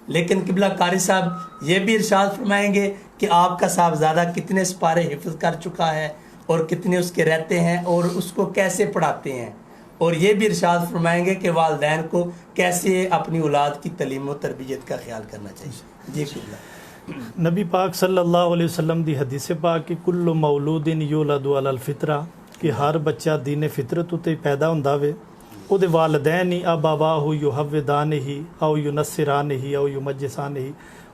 لیکن قبلہ قاری صاحب یہ بھی ارشاد فرمائیں گے کہ آپ کا صاحبزادہ کتنے سپارے حفظ کر چکا ہے اور کتنے اس کے رہتے ہیں اور اس کو کیسے پڑھاتے ہیں، اور یہ بھی ارشاد فرمائیں گے کہ والدین کو کیسے اپنی اولاد کی تعلیم و تربیت کا خیال کرنا چاہیے. جی قبلہ. نبی پاک صلی اللہ علیہ وسلم دی حدیث پاک کہ کل مولود یولد علی الفطرہ، کہ ہر بچہ دین فطرت اتے پیدا ہوندا وے، او دے والدین ہی ابواہ یحودانہ او ینصرانہ او یمجسانہ،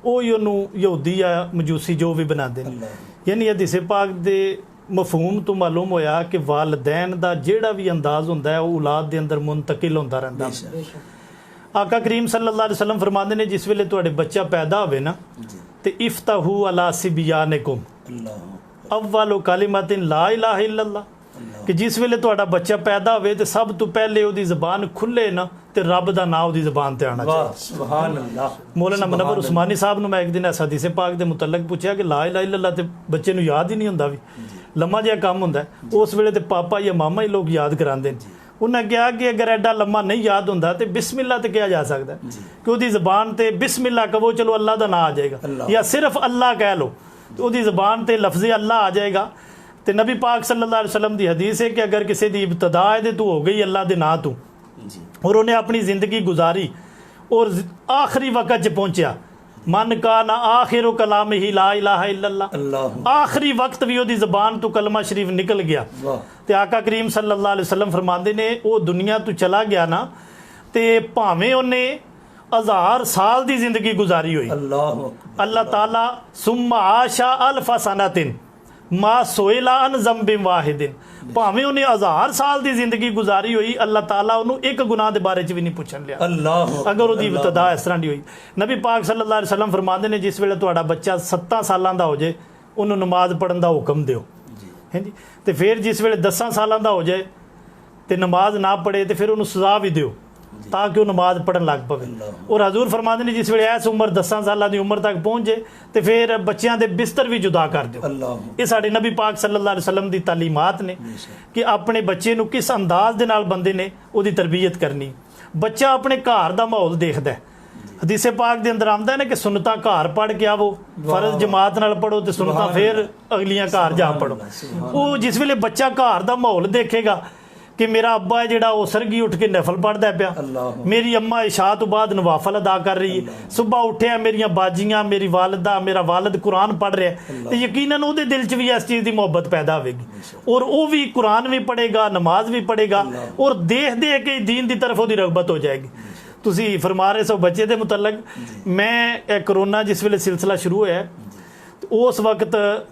او یونو یہودی یا مجوسی جو بھی بنا دین. یعنی حدیث پاک دے مفہوم تو معلوم ہویا کہ والدین دا جیڑا بھی انداز ہوندا ہے وہ اولاد دے اندر منتقل ہوندا رہندا. آقا کریم صلی اللہ علیہ وسلم فرماندے نے جس ویلے تواڈے بچہ پیدا ہوئے نا تے افتحوا علی صبیانکم اول کلمۃ لا الہ الا اللہ، کہ جس ویلے تواڈا بچہ پیدا ہوئے تے سب تو پہلے اودی زبان کھلے نا تے رب دا نام اودی زبان تے آنا چاہیے. سبحان اللہ. مولانا منور عثمانی صاحب نے میں ایک دن اس حدیث پاک دے متعلق پوچھا کہ لا الہ الا اللہ تے بچے نو یاد ہی نہیں ہوندا، بھی لمحہ جہا کام ہوندا ہے، اس ویلے تے پاپا یا ماما ہی لوگ یاد کراندے نے. انہیں کہا کہ اگر ایڈا لمحہ نہیں یاد ہوندا تے بسم اللہ تے کیا جا سکتا ہے کہ اودی زبان تے بسم اللہ کہو چلو اللہ دا نام آ جائے گا، یا صرف اللہ کہہ لو تو اودی زبان تے لفظ اللہ آ جائے گا. تے نبی پاک صلی اللہ علیہ وسلم دی حدیث ہے کہ اگر کسی دی ابتدا ہے تو ہو گئی اللہ دے نام تو، اور انہیں اپنی زندگی گزاری اور آخری وقت چ پہنچیا، من کان آخر کلامہ لا الہ الا اللہ، آخری وقت بھی دی زبان تو کلمہ شریف نکل گیا. تے آقا کریم صلی اللہ علیہ وسلم فرماندے نے وہ دنیا تو چلا گیا نا تے پاویں انہیں 1000 سال دی زندگی گزاری ہوئی، اللہ تعالی ثم عاش الف سنۃ ما سئل عن ذنب واحد، پاویں انہیں 1000 سال دی زندگی گزاری ہوئی اللہ تعالیٰ انہوں ایک گناہ دے بارے چ بھی نہیں پوچھن لیا اگر وہ ابتدا اس طرح دی ہوئی. نبی پاک صلی اللہ علیہ وسلم فرماندے نے جس ویلے تہاڈا بچہ 7 سالاں دا ہو جائے انہوں نماز پڑھن دا حکم دیو، ہیں جی، تے پھر جس ویلے 10 سالاں دا ہو جائے تے نماز نہ پڑھے تے پھر انہوں سزا بھی دیو. ਤਾਂ ਕਿ ਉਹ ਨਮਾਜ਼ ਪੜ੍ਹਨ ਲੱਗ ਪਵੇ। ਔਰ ਹਜ਼ੂਰ ਫਰਮਾਉਂਦੇ ਨੇ ਜਿਸ ਵੇਲੇ ਇਸ ਉਮਰ 10 ਸਾਲਾਂ ਦੀ ਉਮਰ ਤੱਕ ਪਹੁੰਚੇ ਤੇ ਫਿਰ ਬੱਚਿਆਂ ਦੇ ਬਿਸਤਰ ਵੀ ਜੁਦਾ ਕਰ ਦਿਓ। ਇਹ ਸਾਡੇ ਨਬੀ ਪਾਕ ਸੱਲੱਲਾਹੁ ਅਲੈਹਿ ਵਸੱਲਮ ਦੀ ਤਾਲੀਮਾਤ ਨੇ ਕਿ ਆਪਣੇ ਬੱਚੇ ਨੂੰ ਕਿਸ ਅੰਦਾਜ਼ ਦੇ ਨਾਲ ਬੰਦੇ ਨੇ ਉਹਦੀ ਤਰਬੀਅਤ ਕਰਨੀ। ਬੱਚਾ ਆਪਣੇ ਘਰ ਦਾ ਮਾਹੌਲ ਦੇਖਦਾ ਹੈ। ਹਦੀਸੇ ਪਾਕ ਦੇ ਅੰਦਰ ਆਉਂਦਾ ਹੈ ਕਿ ਸੁਨਤਾਂ ਘਰ ਪੜ੍ਹ ਕੇ ਆਵੋ, ਫਰਜ਼ ਜਮਾਤ ਨਾਲ ਪੜ੍ਹੋ ਤੇ ਸੁਨਤਾਂ ਫਿਰ ਅਗਲੀਆਂ ਘਰ ਜਾ ਪੜ੍ਹੋ। ਉਹ ਜਿਸ ਵੇਲੇ ਬੱਚਾ ਘਰ ਦਾ ਮਾਹੌਲ ਦੇਖੇਗਾ ਕਿ ਮੇਰਾ ਅੱਬਾ ਹੈ ਜਿਹੜਾ ਉਹ ਸਰਗੀ ਉੱਠ ਕੇ ਨਫਲ ਪੜ੍ਹਦਾ ਪਿਆ, ਮੇਰੀ ਅੰਮਾ ਇਸ਼ਾ ਤੋਂ ਬਾਅਦ ਨਵਾਫਲ ਅਦਾ ਕਰ ਰਹੀ ਹੈ, ਸੁਬਹ ਉੱਠਿਆ ਮੇਰੀਆਂ ਬਾਜੀਆਂ, ਮੇਰੀ ਵਾਲਦਾ, ਮੇਰਾ ਵਾਲਦ ਕੁਰਾਨ ਪੜ੍ਹ ਰਿਹਾ, ਤੇ ਯਕੀਨਨ ਉਹਦੇ ਦਿਲ 'ਚ ਵੀ ਇਸ ਚੀਜ਼ ਦੀ ਮੁਹੱਬਤ ਪੈਦਾ ਹੋਵੇਗੀ ਔਰ ਉਹ ਵੀ ਕੁਰਾਨ ਵੀ ਪੜ੍ਹੇਗਾ, ਨਮਾਜ਼ ਵੀ ਪੜ੍ਹੇਗਾ ਔਰ ਦੇਖ ਦੇਖ ਕੇ ਦੀਨ ਦੀ ਤਰਫ ਉਹਦੀ ਰਗਬਤ ਹੋ ਜਾਏਗੀ। ਤੁਸੀਂ ਫਰਮਾ ਰਹੇ ਸੋ ਬੱਚੇ ਦੇ ਮੁਤਲਕ, ਮੈਂ ਇਹ ਕਰੋਨਾ ਜਿਸ ਵੇਲੇ ਸਿਲਸਿਲਾ ਸ਼ੁਰੂ ਹੋਇਆ ਉਸ ਵਕਤ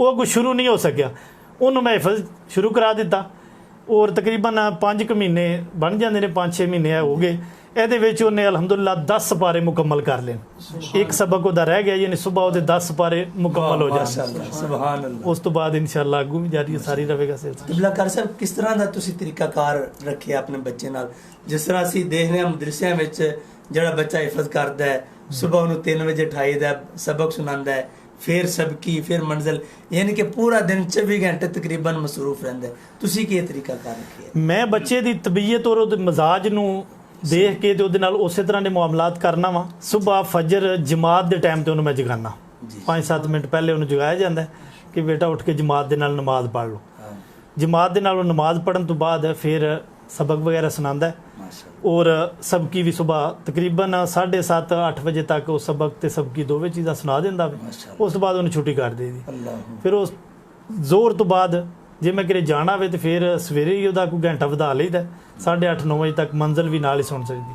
ਉਹ ਕੁਝ ਸ਼ੁਰੂ ਨਹੀਂ ਹੋ ਸਕਿਆ। ਉਹਨੂੰ ਮੈਂ ਹਿਫਜ਼ ਸ਼ੁਰੂ ਕਰਾ ਦਿੱਤਾ ਔਰ ਤਕਰੀਬਨ 5 ਮਹੀਨੇ ਬਣ ਜਾਂਦੇ ਨੇ, 5-6 ਮਹੀਨੇ ਹੋ ਗਏ। ਇਹਦੇ ਵਿੱਚ ਉਹਨੇ ਅਲਹਮਦੁਲਿਲਾ 10 ਪਾਰੇ ਮੁਕੰਮਲ ਕਰ ਲਏ। ਇੱਕ ਸਬਕ ਉਹਦਾ ਰਹਿ ਗਿਆ, ਯਾਨੀ ਸੁਬਹ ਉਹਦੇ 10 ਪਾਰੇ ਮੁਕੰਮਲ ਹੋ ਜਾਣ। ਸੁਭਾਨ ਅੱਲਾਹ। ਉਸ ਤੋਂ ਬਾਅਦ ਇਨਸ਼ਾਅੱਲਾ ਅੱਗੋਂ ਵੀ ਜਾਰੀ ਸਾਰੀ ਰਹੇਗਾ ਸਿਲਸਿਲਾ। ਕਿਬਲਾਕਾਰ ਸਾਹਿਬ, ਕਿਸ ਤਰ੍ਹਾਂ ਦਾ ਤੁਸੀਂ ਤਰੀਕਾਕਾਰ ਰੱਖਿਆ ਆਪਣੇ ਬੱਚੇ ਨਾਲ? ਜਿਸ ਤਰ੍ਹਾਂ ਅਸੀਂ ਦੇਖਦੇ ਹਾਂ ਮਦਰਸਿਆਂ ਵਿੱਚ ਜਿਹੜਾ ਬੱਚਾ ਹਿਫਜ਼ ਕਰਦਾ ਹੈ, ਸੁਬਹ ਉਹਨੂੰ 3 ਵਜੇ ਉਠਾਈਦਾ, ਸਬਕ ਸੁਣਾਉਂਦਾ ਹੈ, ਫਿਰ ਸਬਕੀ, ਫਿਰ ਮੰਜ਼ਲ, ਯਾਨੀ ਕਿ ਪੂਰਾ ਦਿਨ 24 ਘੰਟੇ ਤਕਰੀਬਨ ਮਸਰੂਫ ਰਹਿੰਦਾ ਹੈ। ਤੁਸੀਂ ਕੀ ਤਰੀਕਾਕਾਰ ਰੱਖਿਆ? ਮੈਂ ਬੱਚੇ ਦੀ ਤਬੀਅਤ ਔਰ ਉਹਦੇ ਮਜ਼ਾਜ ਨੂੰ ਦੇਖ ਕੇ ਤੇ ਉਹਦੇ ਨਾਲ ਉਸੇ ਤਰ੍ਹਾਂ ਦੇ ਮੁਆਮਲਾਤ ਕਰਨਾ ਵਾ। ਸੁਬਹ ਫਜਰ ਜਮਾਤ ਦੇ ਟਾਈਮ ਤੇ ਉਹਨੂੰ ਮੈਂ ਜਗਾਨਾ, 5-7 ਮਿੰਟ ਪਹਿਲੇ ਉਹਨੂੰ ਜਗਾਇਆ ਜਾਂਦਾ ਕਿ ਬੇਟਾ ਉੱਠ ਕੇ ਜਮਾਤ ਦੇ ਨਾਲ ਨਮਾਜ਼ ਪੜ੍ਹ ਲਓ। ਜਮਾਤ ਦੇ ਨਾਲ ਉਹ ਨਮਾਜ਼ ਪੜ੍ਹਨ ਤੋਂ ਬਾਅਦ ਫਿਰ ਸਬਕ ਵਗੈਰਾ ਸੁਣਾਉਂਦਾ ਔਰ ਸਬਕੀ ਵੀ ਸੁਬਹ ਤਕਰੀਬਨ 7:30-8 ਵਜੇ ਤੱਕ ਉਹ ਸਬਕ ਤੇ ਸਬਕੀ ਦੋਵੇਂ ਚੀਜ਼ਾਂ ਸੁਣਾ ਦਿੰਦਾ ਵੇ। ਉਸ ਤੋਂ ਬਾਅਦ ਉਹਨੂੰ ਛੁੱਟੀ ਕਰ ਦੇਈਦੀ। ਫਿਰ ਉਸ ਜ਼ੋਰ ਤੋਂ ਬਾਅਦ ਜੇ ਮੈਂ ਕਿਤੇ ਜਾਣਾ ਹੋਵੇ ਤੇ ਫਿਰ ਸਵੇਰੇ ਹੀ ਉਹਦਾ ਕੋਈ ਘੰਟਾ ਵਧਾ ਲਈਦਾ, 8:30-9 ਵਜੇ ਤੱਕ ਮੰਜ਼ਲ ਵੀ ਨਾਲ ਹੀ ਸੁਣ ਸਕਦੀ।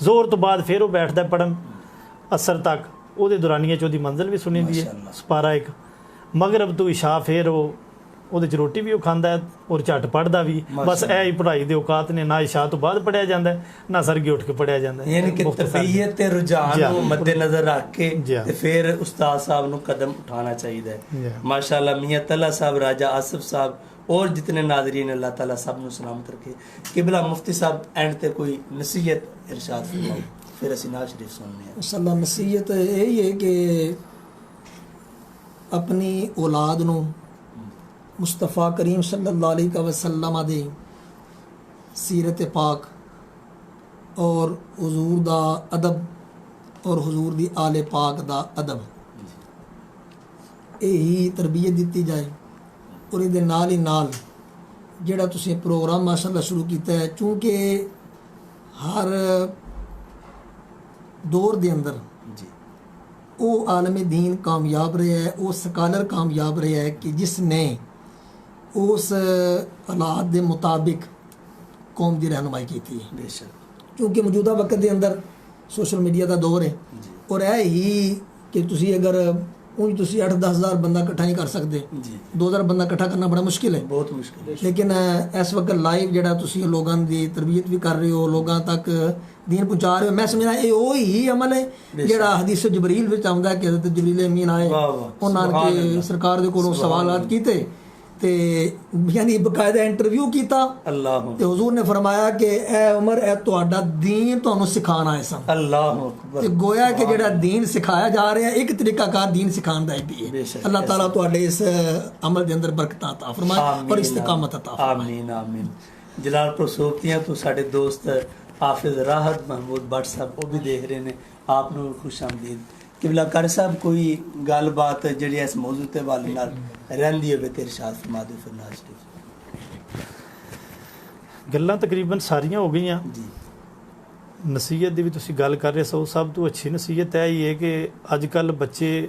ਜ਼ੋਰ ਤੋਂ ਬਾਅਦ ਫਿਰ ਉਹ ਬੈਠਦਾ ਪੜ੍ਹਨ ਅਸਰ ਤੱਕ, ਉਹਦੇ ਦੌਰਾਨੀਆਂ 'ਚ ਉਹਦੀ ਮੰਜ਼ਲ ਵੀ ਸੁਣੀ ਦੀ ਹੈ, ਸਪਾਰਾ ਇੱਕ। ਮਗਰਬ ਤੋਂ ਇਸ਼ਾ ਫਿਰ ਉਹਦੇ 'ਚ ਰੋਟੀ ਵੀ ਉਹ ਖਾਂਦਾ ਹੈ ਔਰ ਝੱਟ ਪੜ੍ਹਦਾ ਵੀ। ਬਸ ਇਹ ਹੀ ਪੜ੍ਹਾਈ ਦੇ ਔਕਾਤ ਨੇ, ਨਾ ਇਸ਼ਾ ਤੋਂ ਬਾਅਦ ਪੜ੍ਹਿਆ ਜਾਂਦਾ ਨਾ ਸਰਗੀ ਉੱਠ ਕੇ ਪੜ੍ਹਿਆ ਜਾਂਦਾ। ਯਾਨੀ ਕਿ ਤਬੀਅਤ ਤੇ ਰੁਝਾਨ ਨੂੰ ਮੱਦੇ ਨਜ਼ਰ ਰੱਖ ਕੇ ਤੇ ਫਿਰ ਉਸਤਾਦ ਸਾਹਿਬ ਨੂੰ ਕਦਮ ਉਠਾਉਣਾ ਚਾਹੀਦਾ ਹੈ। ਮਾਸ਼ਾਅੱਲਾ, ਮੀਆਂ ਤਲਾ ਸਾਹਿਬ, ਰਾਜਾ ਆਸਿਫ ਸਾਹਿਬ اور جتنے ناظرین اللہ تعالیٰ سب نو سلامت رکھے۔ قبلہ مفتی صاحب اینڈ تے کوئی نصیحت ارشاد فرماؤ، پھر اسی نعت شریف سننے ہیں۔ ماشاءاللہ نصیحت یہی ہے کہ اپنی اولاد نو مصطفیٰ کریم صلی اللہ علیہ وسلم دے سیرت پاک اور حضور دا ادب اور حضور دی آل پاک دا ادب یہی تربیت دیتی جائے۔ اور یہ نال ہی نال جڑا تسی پروگرام ماشاءاللہ شروع کیتا ہے، چونکہ ہر دور دے اندر او عالم دین کامیاب رہا ہے، او سکالر کامیاب رہا ہے کہ جس نے اس حالات دے مطابق قوم دی رہنمائی کی تھی۔ چونکہ موجودہ وقت دے اندر سوشل میڈیا دا دور ہے اور ہے ہی کہ تسی اگر اونج تسی 8-10 ہزار بندہ اکٹھا نہیں کر سکتے، 2000 بندہ اکٹھا کرنا بڑا مشکل ہے، بہت مشکل ہے۔ لیکن اس وقت لائیو جڑا تسی لوگاں دی تربیت بھی کر رہے ہو، لوگاں تک دین پہنچا رہے ہو، میں سمجھنا یہ وہی عمل ہے جڑا حدیث جبریل وچ آوندا ہے کہ حضرت جبریل امین آئے، انہاں نے سرکار دے کولوں سوالات کیتے تے یعنی باقاعدہ انٹرویو کیتا، اللہ تے حضور نے فرمایا کہ اے عمر اے تہاڈا دین تانوں سکھانا ہے سن۔ اللہ اکبر۔ تے گویا کہ جڑا دین سکھایا جا رہا ہے ایک طریقہ کار دین سکھان دا بھی ہے۔ اللہ تعالیٰ تہاڈے اس عمل دے اندر برکت عطا فرمائے اور استقامت عطا فرمائے۔ آمین آمین۔ جلال پور صوبتیاں تو ساڈے دوست حافظ راحت محمود بٹ صاحب وہ بھی دیکھ رہے ہیں، آپ نو خوش آمدید۔ قبلہ کار صاحب کوئی گل بات جڑی اس موضوع تے والے نال رہندی ہوے تے ارشاد فرما دیو پھر ناز شریف۔ ਗੱਲਾਂ ਤਕਰੀਬਨ ਸਾਰੀਆਂ ਹੋ ਗਈਆਂ جی ਨਸੀਹਤ ਦੀ ਵੀ ਤੁਸੀਂ ਗੱਲ ਕਰ ਰਹੇ ਸੋ। ਸਭ ਤੋਂ ਅੱਛੀ ਨਸੀਹਤ ਇਹ ਹੀ ਹੈ ਕਿ ਅੱਜ ਕੱਲ ਬੱਚੇ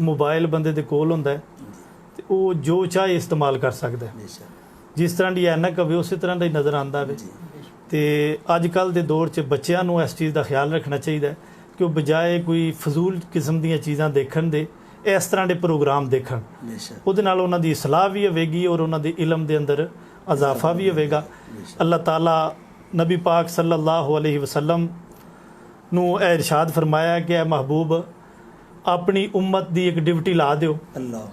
ਮੋਬਾਈਲ ਬੰਦੇ ਦੇ ਕੋਲ ਹੁੰਦਾ ਹੈ ਤੇ ਉਹ ਜੋ ਚਾਹੇ ਇਸਤੇਮਾਲ ਕਰ ਸਕਦਾ ਹੈ। ਜਿਸ ਤਰ੍ਹਾਂ ਦੀ ਐਨਕ ਹੋਵੇ ਉਸੇ ਤਰ੍ਹਾਂ ਦਾ ਹੀ ਨਜ਼ਰ ਆਉਂਦਾ ਹੋਵੇ। ਤੇ ਅੱਜ ਕੱਲ ਦੇ ਦੌਰ 'ਚ ਬੱਚਿਆਂ ਨੂੰ ਇਸ ਚੀਜ਼ ਦਾ ਖਿਆਲ ਰੱਖਣਾ ਚਾਹੀਦਾ ਹੈ ਕਿ ਉਹ ਬਜਾਏ ਕੋਈ ਫਜ਼ੂਲ ਕਿਸਮ ਦੀਆਂ ਚੀਜ਼ਾਂ ਦੇਖਣ ਦੇ ਇਸ ਤਰ੍ਹਾਂ ਦੇ ਪ੍ਰੋਗਰਾਮ ਦੇਖਣ। ਉਹਦੇ ਨਾਲ ਉਹਨਾਂ ਦੀ ਇਸਲਾਹ ਵੀ ਹੋਵੇਗੀ ਔਰ ਉਹਨਾਂ ਦੇ ਇਲਮ ਦੇ ਅੰਦਰ ਇਜ਼ਾਫਾ ਵੀ ਹੋਵੇਗਾ। ਅੱਲਾਹ ਤਾਲਾ ਨਬੀ ਪਾਕ ਸੱਲੱਲਾਹੁ ਅਲੈਹਿ ਵਸੱਲਮ ਨੂੰ ਇਹ ਇਰਸ਼ਾਦ ਫਰਮਾਇਆ ਕਿ ਐ ਮਹਿਬੂਬ اپنی امت دی ایک ڈیوٹی لا دیو. اللہ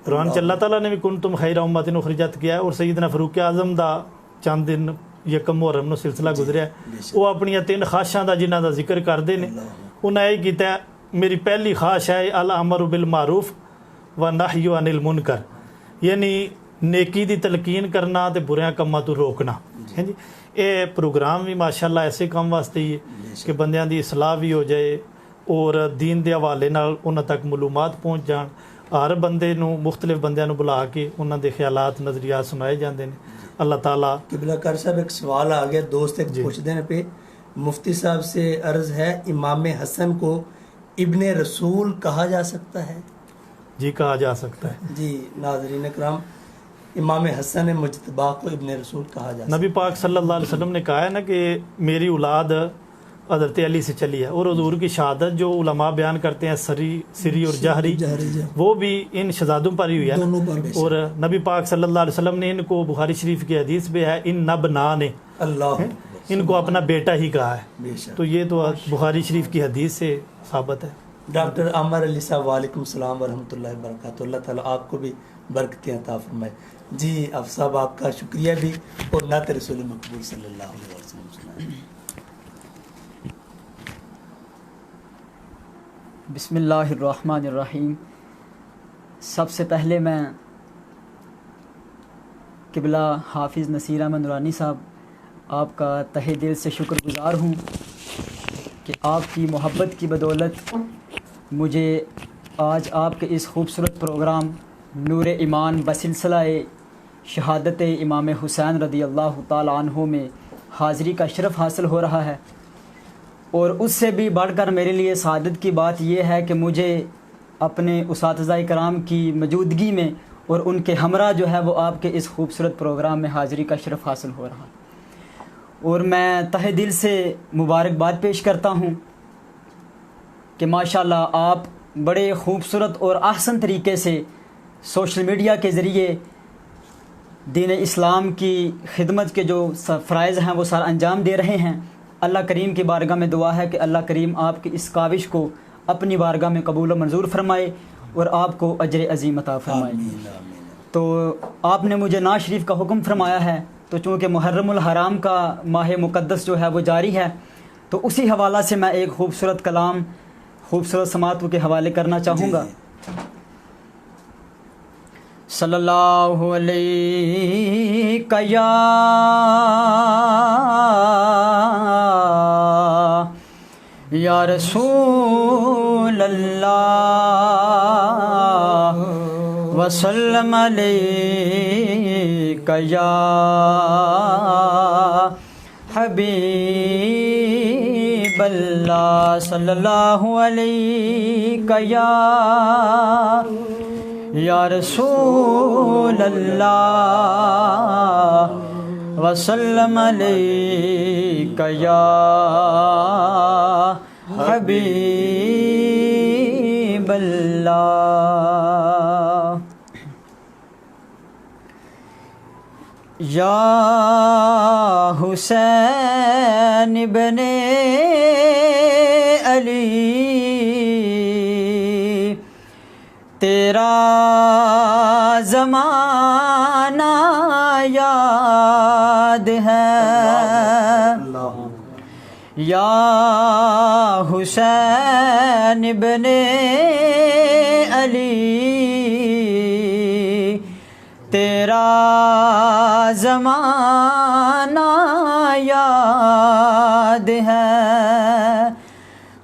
قرآن چ اللہ تعالیٰ نے بھی کنتم خیر امت اخرجت کیا ہے, اور سیدنا فاروق اعظم دا چند دن یکم محرم نو سلسلہ گزریا وہ اپنی 3 خواہشاں دا جنہاں دا ذکر کرتے ہیں. انہیں یہ کیتا ہے میری پہلی خواہش ہے الامر بالمعروف و نہی عن المنکر, یعنی نیکی دی تلقین کرنا تے بریاں کماں تو روکنا. ہیں جی اے پروگرام بھی ماشاءاللہ ایسے کام واسطے ہی ہے کہ بندیاں دی اصلاح بھی ہو جائے اور دین دے حوالے نال انہاں تک معلومات پہنچ جان. ہر بندے نو مختلف بندیاں نو بلا کے انہاں دے خیالات نظریات سنائے جاندے نے. اللہ تعالیٰ قبلہ کار صاحب ایک سوال آ گیا دوست ایک پوچھتے ہیں پہ مفتی صاحب سے عرض ہے امام حسن کو ابن رسول کہا جا سکتا ہے؟ جی کہا جا سکتا ہے. جی ناظرین اکرام امام حسن مجتبی کو ابن رسول کہا جا سکتا نبی پاک صلی اللہ علیہ وسلم نے کہا ہے نا کہ میری اولاد حضرت علی سے چلی ہے, اور حضور کی شہادت جو علماء بیان کرتے ہیں سری اور جہری وہ بھی ان شہزادوں پر ہی ہوئی ہے. اور نبی پاک صلی اللہ علیہ وسلم نے ان کو بخاری شریف کی حدیث میں ہے ان نبنا نے اللہ ان کو اپنا بیٹا ہی کہا ہے. بے شک. تو یہ تو بخاری شریف کی حدیث سے ثابت ہے. ڈاکٹر عامر علی صاحب وعلیکم السلام ورحمۃ اللہ وبرکاتہ. اللہ تعالیٰ آپ کو بھی برکتیں عطا فرمائے. جی افضل صاحب آپ کا شکریہ بھی, اور نعت رسول مقبول صلی اللہ علیہ وسلم سنائیں. بسم اللہ الرحمن الرحیم. سب سے پہلے میں قبلہ حافظ نصیر احمد نورانی صاحب آپ کا تہہ دل سے شکر گزار ہوں کہ آپ کی محبت کی بدولت مجھے آج آپ کے اس خوبصورت پروگرام نور ایمان بسلسلہ شہادت امام حسین رضی اللہ تعالیٰ عنہ میں حاضری کا شرف حاصل ہو رہا ہے. اور اس سے بھی بڑھ کر میرے لیے سعادت کی بات یہ ہے کہ مجھے اپنے اساتذہ کرام کی موجودگی میں اور ان کے ہمراہ جو ہے وہ آپ کے اس خوبصورت پروگرام میں حاضری کا شرف حاصل ہو رہا. اور میں تہہ دل سے مبارکباد پیش کرتا ہوں کہ ماشاءاللہ آپ بڑے خوبصورت اور احسن طریقے سے سوشل میڈیا کے ذریعے دین اسلام کی خدمت کے جو فرائض ہیں وہ سارا انجام دے رہے ہیں. اللہ کریم کی بارگاہ میں دعا ہے کہ اللہ کریم آپ کی اس کاوش کو اپنی بارگاہ میں قبول و منظور فرمائے اور آپ کو اجر عظیم عطا فرمائے. تو آپ نے مجھے نعت شریف کا حکم فرمایا ہے, تو چونکہ محرم الحرام کا ماہ مقدس جو ہے وہ جاری ہے, تو اسی حوالہ سے میں ایک خوبصورت کلام خوبصورت سماعتوں کے حوالے کرنا چاہوں گا. صلی اللہ علیہ یا رسول اللہ وسلم علیہ یا حبیب اللہ صلی اللہ علیہ یا رسول اللہ وسلم علیہ یا حبیب اللہ. یا حسین ابن علی تیرا زمانہ یاد ہے. یا حسین ابن علی تیرا زمانہ یاد ہے.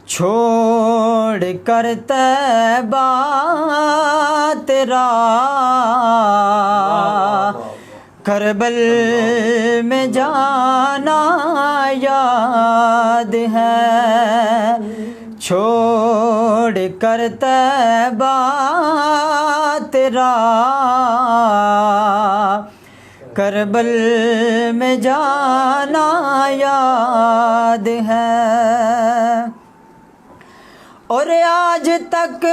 چھوڑ کر طیبہ تیرا کربل میں جانا یاد ہے. چھوڑ کر طیبہ تیرا کربل میں جانا یاد ہے. اور آج تک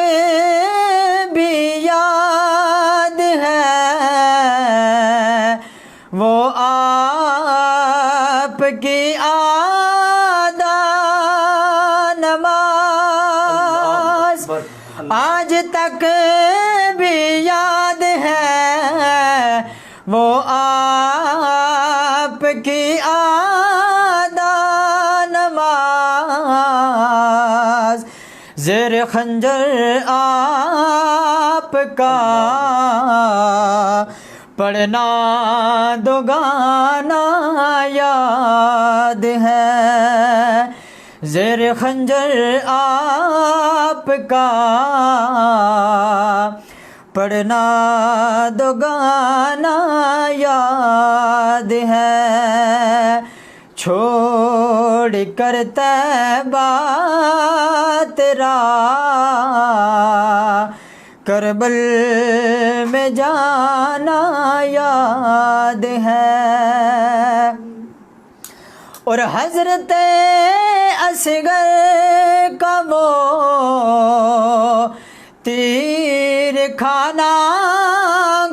بھی یاد ہے وہ آپ کی آدھا نماز. آپ کی آدھا نماز زیر خنجر آپ کا پڑھنا دوگانا یاد ہے، زیر خنجر آپ کا پڑھنا دوگانا یاد ہے، چھوڑ کر طیبہ تیرا کربل میں جانا یاد ہے، اور حضرت اصغر کا وہ تیر کھانا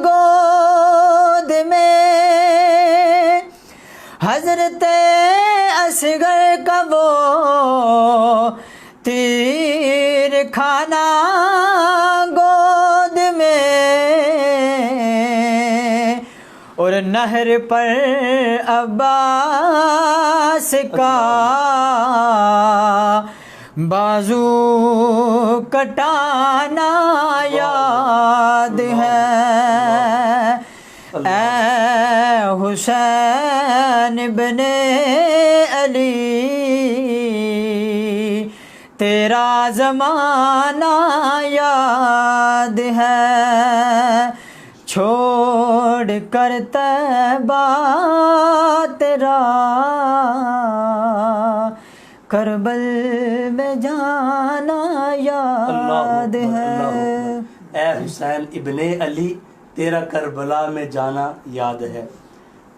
گود میں، حضرت اصغر کا وہ تیر کھانا گود میں، اور نہر پر عباس کا بازو کٹانا یاد ہے، اے حسین ابن علی تیرا زمانہ یاد ہے، چھوڑ کر طیبہ تیرا کربل میں جانا یاد ہے، اے حسین ابن علی تیرا کربلا میں جانا یاد ہے۔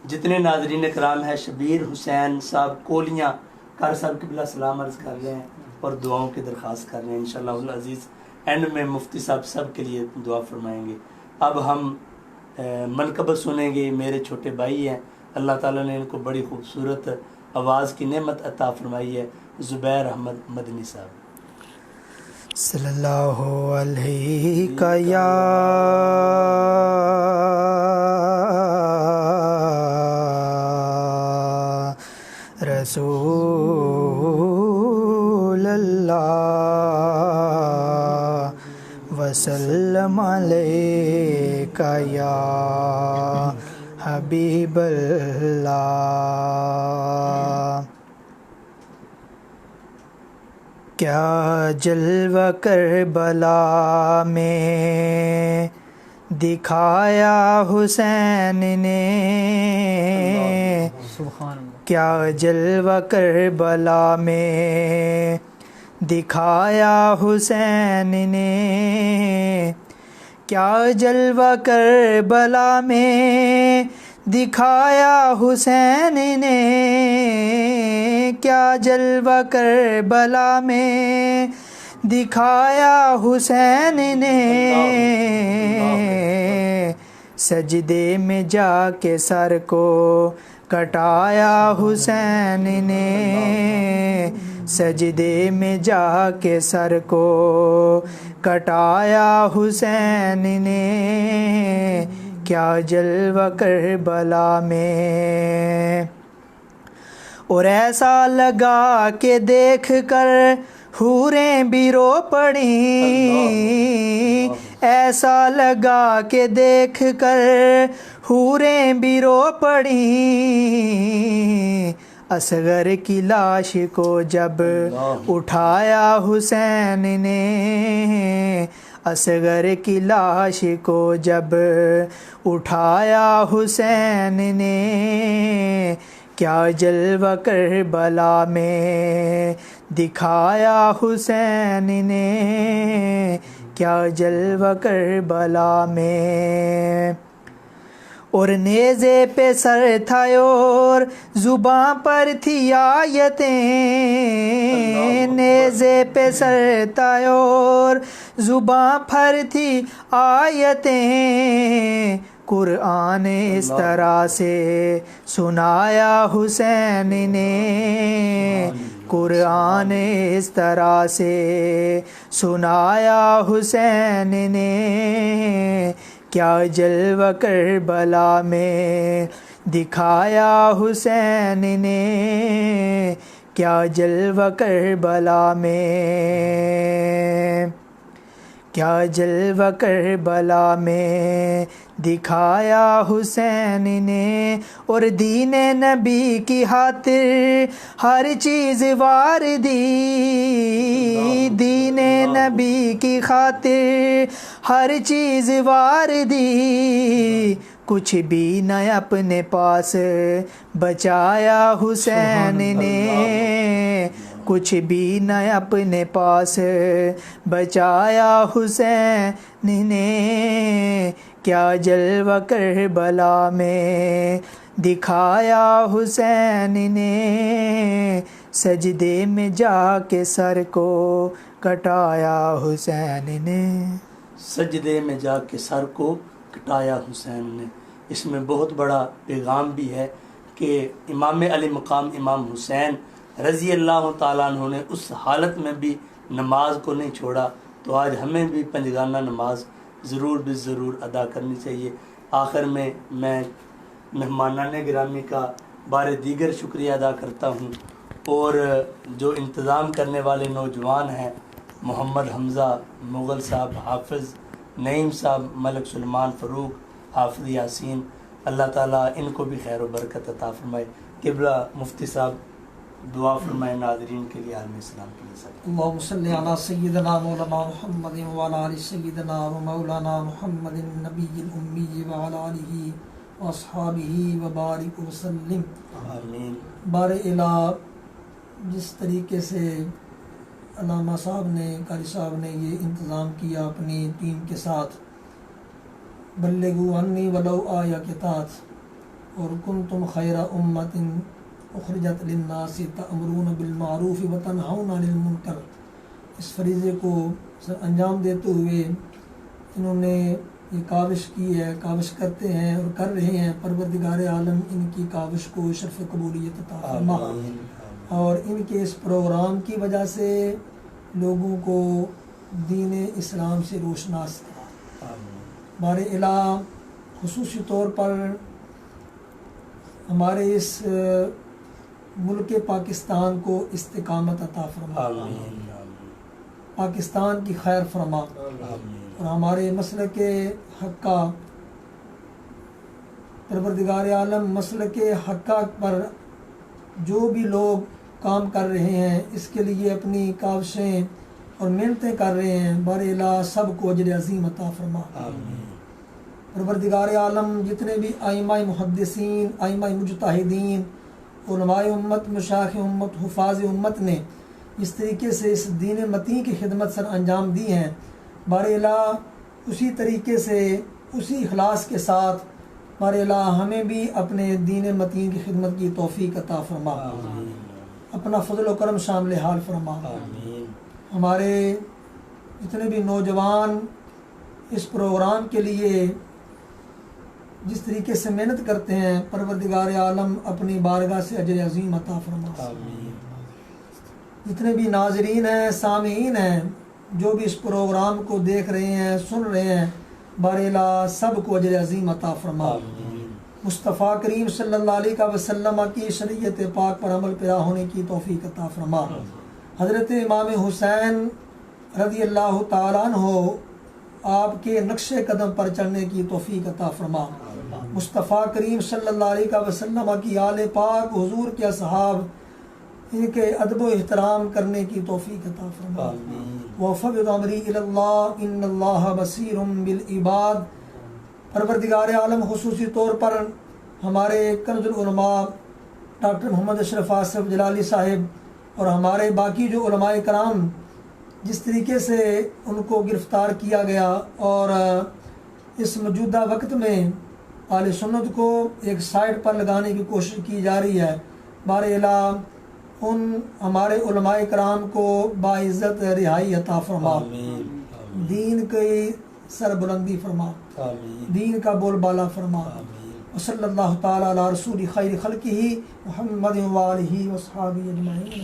جتنے ناظرین کرام ہیں، شبیر حسین صاحب کولیاں کار صاحب قبلہ سلام عرض کر رہے ہیں اور دعاؤں کی درخواست کر رہے ہیں، انشاءاللہ العزیز اینڈ میں مفتی صاحب سب کے لیے دعا فرمائیں گے۔ اب ہم منقبت سنیں گے، میرے چھوٹے بھائی ہیں، اللہ تعالیٰ نے ان کو بڑی خوبصورت آواز کی نعمت عطا فرمائی ہے، زبیر احمد مدنی صاحب۔ صلی اللہ علیہ یا رسول اللہ وسلم علیک یا حبیب اللہ، کیا جلوہ کربلا میں دکھایا حسین نے، سبحان اللہ، کیا جلوہ کربلا میں دکھایا حسین نے، کیا جلوہ کربلا میں دکھایا حسین نے، کیا جلوہ کربلا میں دکھایا حسین نے، سجدے میں جا کے سر کو کٹایا حسین نے، سجدے میں جا کے سر کو کٹایا حسین نے، کیا جلوہ کربلا میں، اور ایسا لگا کہ دیکھ کر حوریں بھی رو پڑیں، ایسا لگا کہ دیکھ کر حوریں بھی رو پڑیں، اصغر کی لاش کو جب اٹھایا حسین نے، اصغر کی لاش کو جب اٹھایا حسین نے، کیا جلوہ کربلا میں دکھایا حسین نے، کیا جلوہ کربلا میں، اور نیزے پہ سر تھا اور زباں پر تھی آیتیں، نیزے پہ سر تھا اور زباں پر تھی آیتیں، قرآن اس طرح سے سنایا حسین نے، قرآن اس طرح سے سنایا حسین نے، کیا جلوہ کربلا میں دکھایا حسین نے کیا جلوہ کربلا میں، کیا جلوہ کربلا میں دکھایا حسین نے، اور دین نبی کی خاطر ہر چیز وار دی، دین نبی کی خاطر ہر چیز وار دی، کچھ بھی نہ اپنے پاس بچایا حسین نے، کچھ بھی نہ اپنے پاس بچایا حسین نے، کیا جلوہ کربلا میں دکھایا حسین نے، سجدے میں جا کے سر کو کٹایا حسین نے، سجدے میں جا کے سر کو کٹایا حسین نے۔ اس میں بہت بڑا پیغام بھی ہے کہ امام علی مقام امام حسین رضی اللہ تعالیٰ عنہ نے اس حالت میں بھی نماز کو نہیں چھوڑا، تو آج ہمیں بھی پنجگانہ نماز ضرور ادا کرنی چاہیے۔ آخر میں مہمانان گرامی کا بار دیگر شکریہ ادا کرتا ہوں، اور جو انتظام کرنے والے نوجوان ہیں، محمد حمزہ مغل صاحب، حافظ نعیم صاحب، ملک سلمان فاروق، حافظ یاسین، اللہ تعالیٰ ان کو بھی خیر و برکت عطا فرمائے۔ قبلہ مفتی صاحب دعا فرمائے ناظرین کے لیے، عالم اسلام کے لیے۔ اللہم صلی علی سیدنا مولانا محمد وعلی آل سیدنا و مولانا محمد النبی الامی وعلی آلہ واصحابہ وبارک وسلم۔ آمین۔ بار الہ، جس طریقے سے علامہ صاحب نے، قاری صاحب نے یہ انتظام کیا اپنی ٹیم کے ساتھ، بلغوا عنی ولو آیہ کے تحت، اور کنتم خیر امت اخرجت للناس تأمرون بالمعروف وتنہون عن المنکر، اس فریضے کو سر انجام دیتے ہوئے انہوں نے یہ کاوش کی ہے، کاوش کرتے ہیں اور کر رہے ہیں۔ پروردگار عالم ان کی کاوش کو شرف قبولیت عطا فرما، اور ان کے اس پروگرام کی وجہ سے لوگوں کو دین اسلام سے روشناس کرا۔ بار الہ، خصوصی طور پر ہمارے اس ملک پاکستان کو استقامت عطا فرما، پاکستان کی خیر فرما، اور ہمارے مسلک حقہ، پروردگار عالم مسلک حقہ پر جو بھی لوگ کام کر رہے ہیں، اس کے لیے اپنی کاوشیں اور محنتیں کر رہے ہیں، بار الہ سب کو اجر عظیم عطا فرما۔ پروردگار عالم جتنے بھی ائمہ محدثین، ائمہ مجتہدین، علماء امت، مشایخ امت، حفاظ امت نے اس طریقے سے اس دین متین کی خدمت سر انجام دی ہیں، بار الہ اسی طریقے سے، اسی اخلاص کے ساتھ بار الہ ہمیں بھی اپنے دین متین کی خدمت کی توفیق عطا فرما، اپنا فضل و کرم شامل حال فرما۔ ہمارے جتنے بھی نوجوان اس پروگرام کے لیے جس طریقے سے محنت کرتے ہیں، پروردگار عالم اپنی بارگاہ سے اجر عظیم عطا فرما۔ جتنے بھی ناظرین ہیں، سامعین ہیں، جو بھی اس پروگرام کو دیکھ رہے ہیں، سن رہے ہیں، بار الہ سب کو اجر عظیم عطا فرما۔ مصطفیٰ کریم صلی اللہ علیہ وسلم کی شریعت پاک پر عمل پیرا ہونے کی توفیق عطا فرما۔ حضرت امام حسین رضی اللہ تعالیٰ عنہ آپ کے نقش قدم پر چلنے کی توفیق عطا فرما۔ مصطفیٰ کریم صلی اللہ علیہ وسلم کی آل پاک، حضور کے اصحاب، ان کے ادب و احترام کرنے کی توفیق عطا فرما۔ وفوض امری الی اللہ ان اللہ بصیر بالعباد۔ پروردگار عالم خصوصی طور پر ہمارے کنز العلماء ڈاکٹر محمد اشرف آصف جلالی صاحب اور ہمارے باقی جو علماء کرام، جس طریقے سے ان کو گرفتار کیا گیا، اور اس موجودہ وقت میں اہل سنت کو ایک سائڈ پر لگانے کی کوشش کی جا رہی ہے، بار الہ ان ہمارے علماء کرام کو باعزت رہائی عطا فرما، دین کی سربلندی فرما، دین کا بول بالا فرما۔ وصلی اللہ تعالی علی رسول خیر خلقہ محمد و آلہ و اصحابہ اجمعین۔